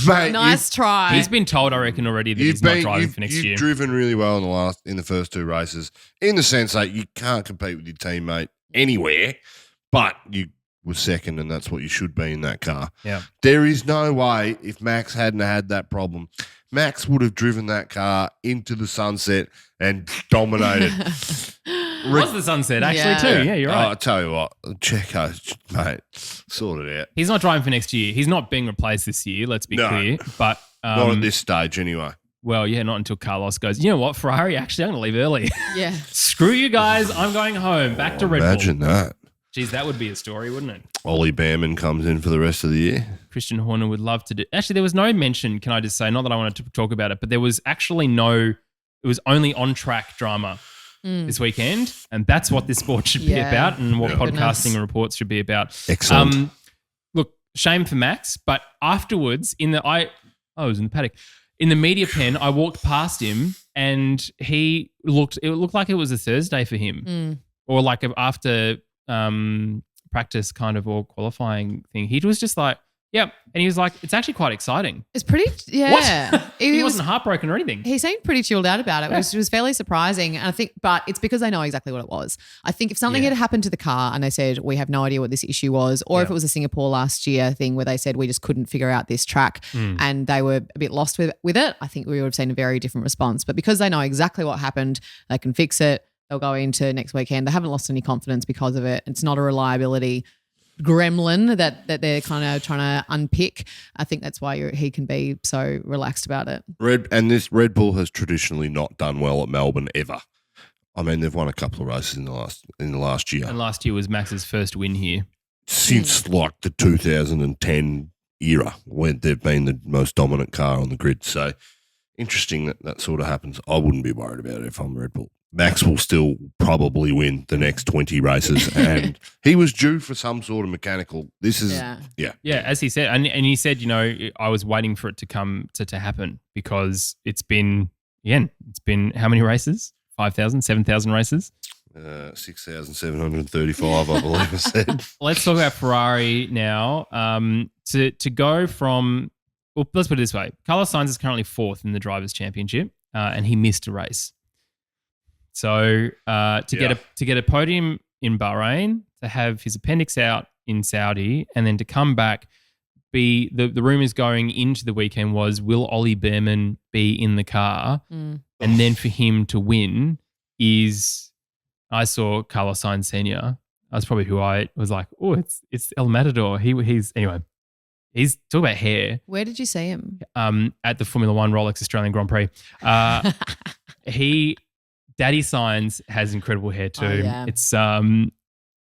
Mate, Nice try. He's been told, I reckon, already that he's not driving for next year. You've driven really well in the first 2 races, in the sense that you can't compete with your teammate anywhere, but you were second, and that's what you should be in that car. Yeah. There is no way, if Max hadn't had that problem, Max would have driven that car into the sunset and dominated. Was the sunset actually too? Yeah, you're right. I tell you what, Checo, mate, sort it out. He's not driving for next year. He's not being replaced this year, let's be clear. But Not at this stage anyway. well, yeah, not until Carlos goes, you know what, Ferrari, actually, I'm going to leave early. Yeah. Screw you guys. I'm going home. Back to Red Bull. Imagine that. Geez, that would be a story, wouldn't it? Ollie Behrman comes in for the rest of the year. Christian Horner would love to do. Actually, there was no mention, can I just say, not that I wanted to talk about it, but there was actually it was only on-track drama this weekend, and that's what this sport should be about and what podcasting and reports should be about. Excellent. Look, shame for Max, but afterwards, I was in the paddock. In the media pen, I walked past him and it looked like it was a Thursday for him or like after practice kind of or qualifying thing. He was just like, yeah. And he was like, it's actually quite exciting. It's pretty, yeah. What? He wasn't heartbroken or anything. He seemed pretty chilled out about it. It was fairly surprising. And I think, but it's because they know exactly what it was. I think if something had happened to the car and they said, we have no idea what this issue was, or if it was a Singapore last year thing where they said, we just couldn't figure out this track and they were a bit lost with it, I think we would have seen a very different response. But because they know exactly what happened, they can fix it. They'll go into next weekend. They haven't lost any confidence because of it. It's not a reliability gremlin that they're kind of trying to unpick. I think that's why he can be so relaxed about it. This Red Bull has traditionally not done well at Melbourne ever. I mean, they've won a couple of races in the last year. And last year was Max's first win here. Since like the 2010 era when they've been the most dominant car on the grid. So interesting that sort of happens. I wouldn't be worried about it if I'm Red Bull. Max will still probably win the next 20 races, and he was due for some sort of mechanical. This is, yeah, as he said. And he said, I was waiting for it to come to happen because it's been how many races? 5,000, 7,000 races. 6,735, I believe I said. Let's talk about Ferrari now. To go from, well, let's put it this way. Carlos Sainz is currently 4th in the Drivers' Championship, and he missed a race. So to get a podium in Bahrain, to have his appendix out in Saudi, and then to come back, the rumors going into the weekend was, will Ollie Behrman be in the car? And then for him to win I saw Carlos Sainz Sr. That's probably who I was like, oh, it's El Matador. He's talking about hair. Where did you see him? At the Formula One Rolex Australian Grand Prix. Daddy Sainz has incredible hair too. Oh, yeah. It's I'm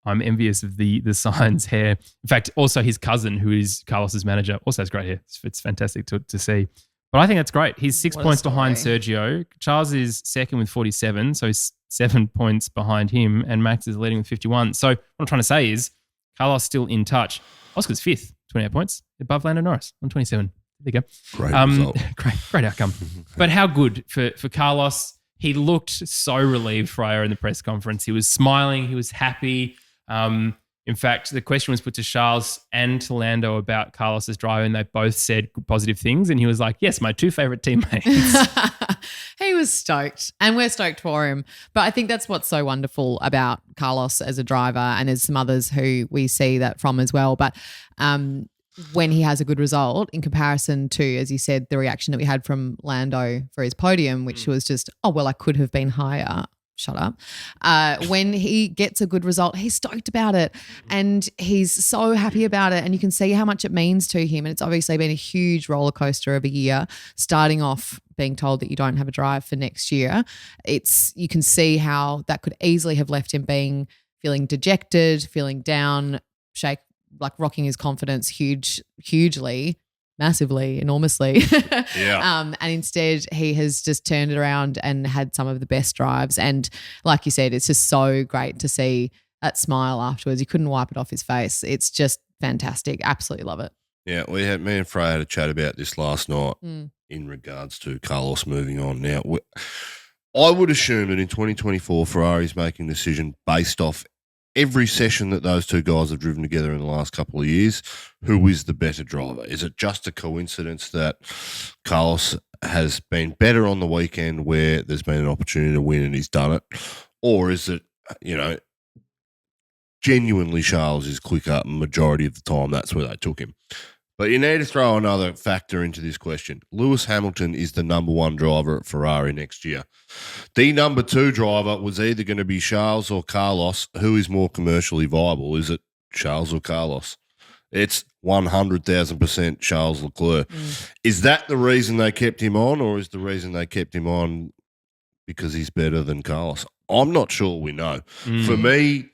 envious of the Sainz hair. In fact, also his cousin, who is Carlos's manager, also has great hair. It's fantastic to see. But I think that's great. He's 6 points behind Sergio. Charles is second with 47, so he's 7 points behind him, and Max is leading with 51. So what I'm trying to say is Carlos still in touch. Oscar's 5th, 28 points, above Lando Norris on 27. There you go. Great result. Great outcome. But how good for Carlos. He looked so relieved, Freya, in the press conference. He was smiling. He was happy. In fact, the question was put to Charles and to Lando about Carlos's drive, and they both said positive things. And he was like, yes, my 2 favorite teammates. He was stoked, and we're stoked for him. But I think that's what's so wonderful about Carlos as a driver, and there's some others who we see that from as well. But when he has a good result in comparison to, as you said, the reaction that we had from Lando for his podium, which was just, oh, well, I could have been higher. Shut up. When he gets a good result, he's stoked about it, and he's so happy about it, and you can see how much it means to him. And it's obviously been a huge roller coaster of a year, starting off being told that you don't have a drive for next year. You can see how that could easily have left him feeling dejected, feeling down, rocking his confidence hugely, massively, enormously. Yeah. And instead he has just turned it around and had some of the best drives. And like you said, it's just so great to see that smile afterwards. He couldn't wipe it off his face. It's just fantastic. Absolutely love it. Yeah, me and Freya had a chat about this last night in regards to Carlos moving on. Now, I would assume that in 2024, Ferrari's making a decision based off every session that those two guys have driven together in the last couple of years, who is the better driver? Is it just a coincidence that Carlos has been better on the weekend where there's been an opportunity to win and he's done it? Or is it, genuinely Charles is quicker majority of the time? That's where they took him. But you need to throw another factor into this question. Lewis Hamilton is the number 1 driver at Ferrari next year. The number 2 driver was either going to be Charles or Carlos. Who is more commercially viable? Is it Charles or Carlos? It's 100,000% Charles Leclerc. Is that the reason they kept him on, or is the reason they kept him on because he's better than Carlos? I'm not sure we know. For me,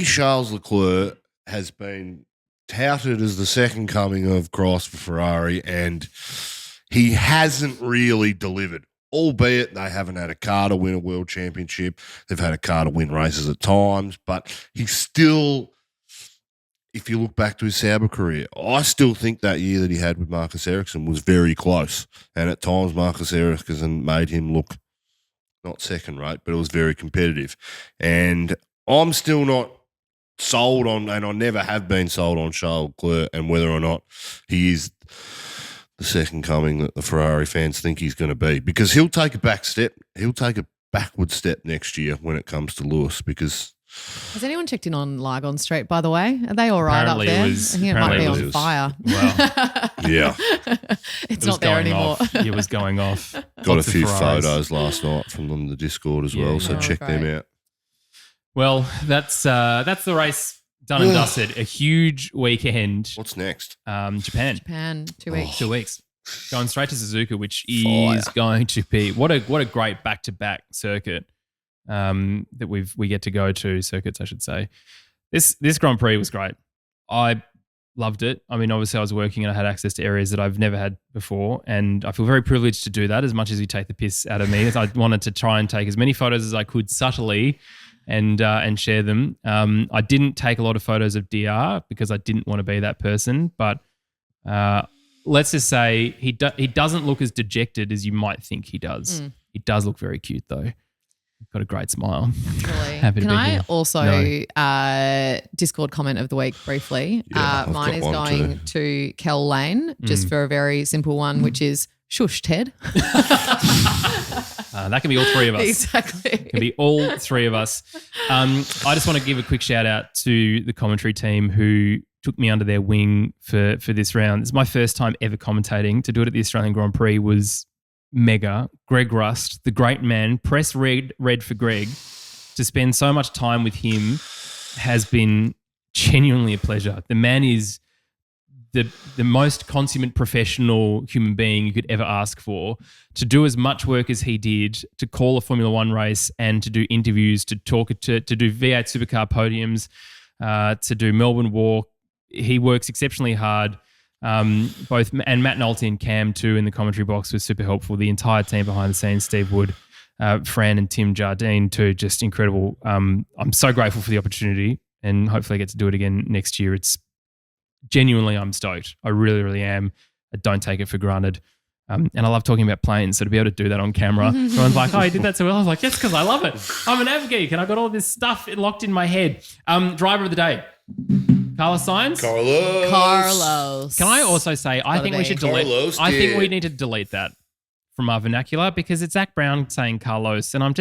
Charles Leclerc has been touted as the second coming of Christ for Ferrari, and he hasn't really delivered, albeit they haven't had a car to win a world championship. They've had a car to win races at times, but he's still, if you look back to his Sauber career, I still think that year that he had with Marcus Ericsson was very close, and at times Marcus Ericsson made him look not second rate, but it was very competitive. And I'm still not sold on, and I never have been sold on Charles Leclerc and whether or not he is the second coming that the Ferrari fans think he's going to be, because he'll take a back step. He'll take a backward step next year when it comes to Lewis, because... Has anyone checked in on Lygon Street, by the way? Are they all right Apparently up there? it was- I think it might be apparently on fire. Well, Yeah. It's not there anymore. It was going off. Got Lots a of few Ferraris. photos last night from them in the Discord as Yeah, well, so yeah. check them Great. out. Well, that's the race done and dusted. A huge weekend. What's next? Japan. Japan, 2 weeks. 2 weeks. Going straight to Suzuka, which Fire. is going to be what a great back-to-back circuit that we get to go to, circuits I should say. This Grand Prix was great. I loved it. I mean, obviously I was working and I had access to areas that I've never had before, and I feel very privileged to do that, as much as you take the piss out of me. As I wanted to try and take as many photos as I could subtly and share them. I didn't take a lot of photos of DR because I didn't want to be that person, but let's just say he doesn't look as dejected as you might think he does. It does look very cute though. Got a great smile. Really. Happy to Can be I here. also Discord comment of the week briefly? Yeah, I've mine got is one going to Kel Lane, just for a very simple one, which is shush, Ted. That can be all three of us. Exactly. It can be all three of us. I just want to give a quick shout out to the commentary team who took me under their wing for this round. It's my first time ever commentating. To do it at the Australian Grand Prix was mega. Greg Rust, the great man, press red for Greg. To spend so much time with him has been genuinely a pleasure. The man is the most consummate professional human being you could ever ask for. To do as much work as he did, to call a Formula One race and to do interviews, to do V8 Supercar podiums, to do Melbourne Walk. He works exceptionally hard. And Matt Nolte and Cam too in the commentary box was super helpful. The entire team behind the scenes, Steve Wood, Fran and Tim Jardine too, just incredible. I'm so grateful for the opportunity and hopefully I get to do it again next year. It's genuinely, I'm stoked. I really, really am. I don't take it for granted. And I love talking about planes, so to be able to do that on camera, everyone's like, oh, you did that so well. I was like, yes, because I love it. I'm an av geek and I got all this stuff locked in my head. Driver of the day. Carlos Sainz? Carlos. Can I also say, I think we should delete. I think we need to delete that from our vernacular because it's Zach Brown saying Carlos, and I'm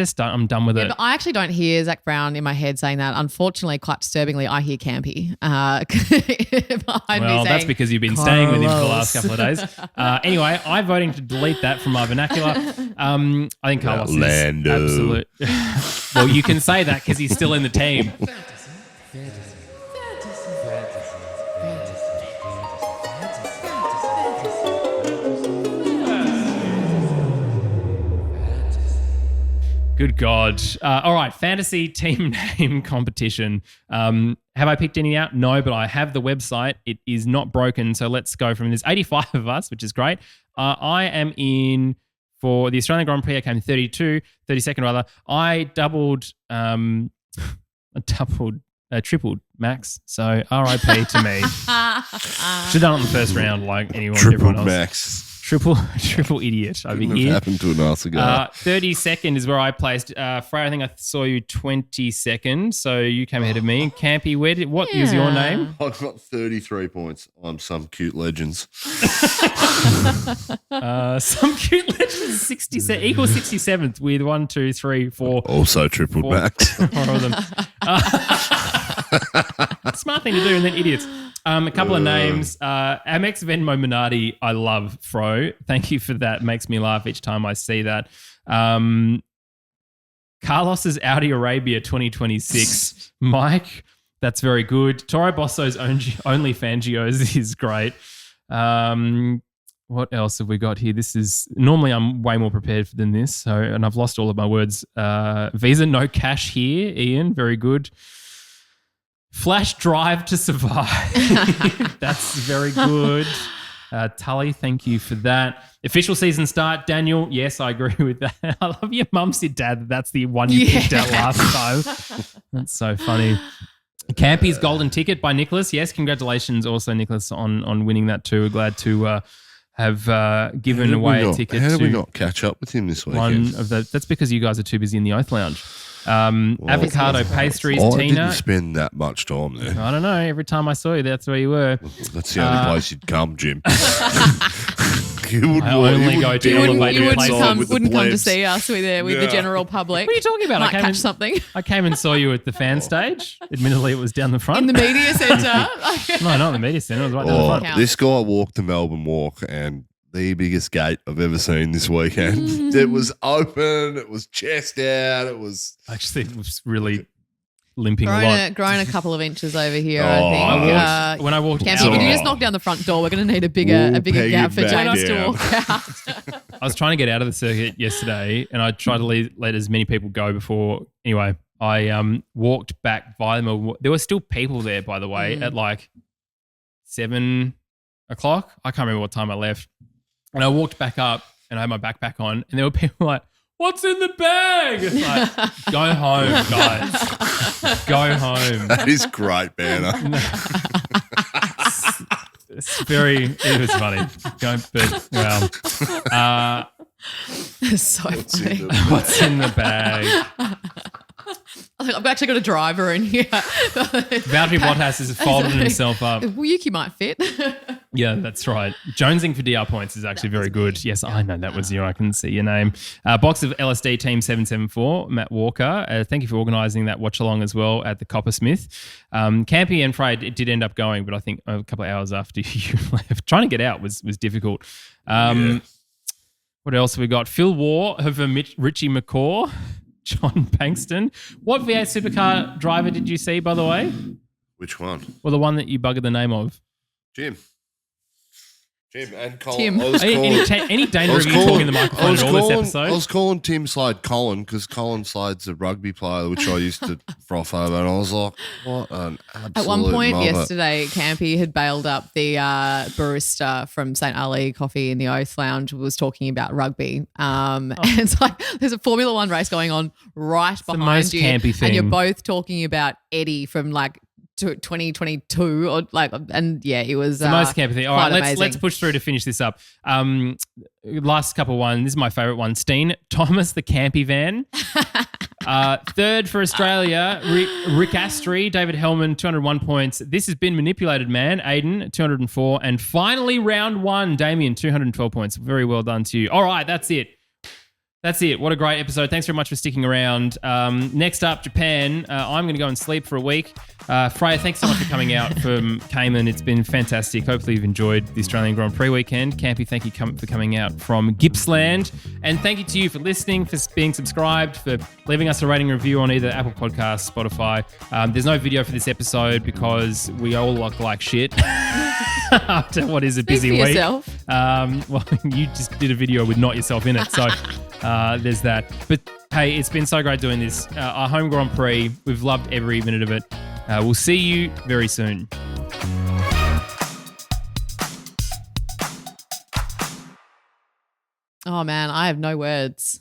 done with it. But I actually don't hear Zach Brown in my head saying that. Unfortunately, quite disturbingly, I hear Campy behind me saying that's because you've been staying with him for the last couple of days. Anyway, I'm voting to delete that from our vernacular. I think Carlos is absolute. Well, you can say that because he's still in the team. Good God. All right, fantasy team name competition. Have I picked any out? No, but I have the website. It is not broken, so let's go from this. 85 of us, which is great. I am in for the Australian Grand Prix. I came 32nd rather. I tripled Max, so RIP to me. Should have done it in the first round like everyone else. Max. Triple idiot over here. Happened to an hour ago. 32nd is where I placed. Freya, I think I saw you 22nd, so you came ahead of me. Campy, what was your name? I've got 33 points on some cute legends. Some cute legends, 67 equals 67th with 1, 2, 3, 4. Also tripled Max. 4 of them. Smart thing to do, and then idiots. A couple of names. Amex Venmo Minardi, I love, Fro. Thank you for that. Makes me laugh each time I see that. Carlos's Audi Arabia 2026. Mike, that's very good. Toro Bosso's only Fangios is great. What else have we got here? Normally I'm way more prepared than this, and I've lost all of my words. Visa no cash here, Ian, very good. Flash drive to survive. That's very good. Tully, thank you for that. Official season start, Daniel. Yes, I agree with that. I love your mum said, Dad, that's the one you picked out last time. That's so funny. Campy's golden ticket by Nicholas. Yes, congratulations also, Nicholas, on winning that too. We're glad to have given away a ticket. How did we not catch up with him this weekend? That's because you guys are too busy in the Oath Lounge. Avocado pastries, I Tina. didn't spend that much time there. I don't know. Every time I saw you, that's where you were. That's the only place you'd come, Jim. You wouldn't come to see us with the general public. What are you talking about? Might catch something. I came and saw you at the fan stage. Admittedly, it was down the front. In the media centre. No, not in the media centre. It was right down the front. This guy walked the Melbourne Walk and the biggest gate I've ever seen this weekend. It was open. It was chest out. It was... Actually, it was really... limping a lot. Grown a couple of inches over here, I think. When I walked Campy, could you just knock down the front door? We're going to need a bigger gap for James to walk out. I was trying to get out of the circuit yesterday and I tried to let as many people go before. Anyway, I walked back by them. There were still people there, by the way, at like 7 o'clock. I can't remember what time I left. And I walked back up and I had my backpack on and there were people like, what's in the bag? It's like, go home, guys. Go home. That is great, banner. It was funny. It's so What's funny. in the What's in the bag? I've actually got a driver in here. Valtteri Bottas has folded himself up. Well, Yuki might fit. Yeah, that's right. Jonesing for DR points is actually very good. Yes, I know that was you. I can see your name. Box of LSD Team 774, Matt Walker. Thank you for organising that watch along as well at the Coppersmith. Campy and Freya, it did end up going, but I think a couple of hours after you left, trying to get out was difficult. What else have we got? Phil Waugh over Richie McCaw, John Bankston. What V8 supercar driver did you see, by the way? Which one? Well, the one that you buggered the name of. Jim and Colin. Tim. Any danger of you talking the microphone at all this episode? I was calling Tim Slade Colin because Colin Slade's a rugby player, which I used to froth over, and I was like, what an absolute At one point mother. yesterday, Campy had bailed up the barista from St. Ali Coffee in the Oath Lounge, was talking about rugby. And it's like there's a Formula One race going on right behind most you. campy thing. And you're both talking about Eddie from like 2022 or like, and yeah, it was the most campy thing. All right, amazing. let's push through to finish this up. Last couple one. This is my favourite one. Steen Thomas the Campy Van. Third for Australia, Rick Astry, David Hellman, 201 points. This has been manipulated, man. Aiden, 204. And finally, round one, Damien, 212 points. Very well done to you. All right, that's it. That's it. What a great episode. Thanks very much for sticking around. Next up, Japan. I'm going to go and sleep for a week. Freya, thanks so much for coming out from Cayman. It's been fantastic. Hopefully you've enjoyed the Australian Grand Prix weekend. Campy, thank you for coming out from Gippsland. And thank you to you for listening, for being subscribed, for leaving us a rating review on either Apple Podcasts, Spotify. There's no video for this episode because we all look like shit after what is a busy Speak for week. yourself. Well, you just did a video with not yourself in it. So there's that. But hey, it's been so great doing this. Our home Grand Prix, we've loved every minute of it. We'll see you very soon. Oh man, I have no words.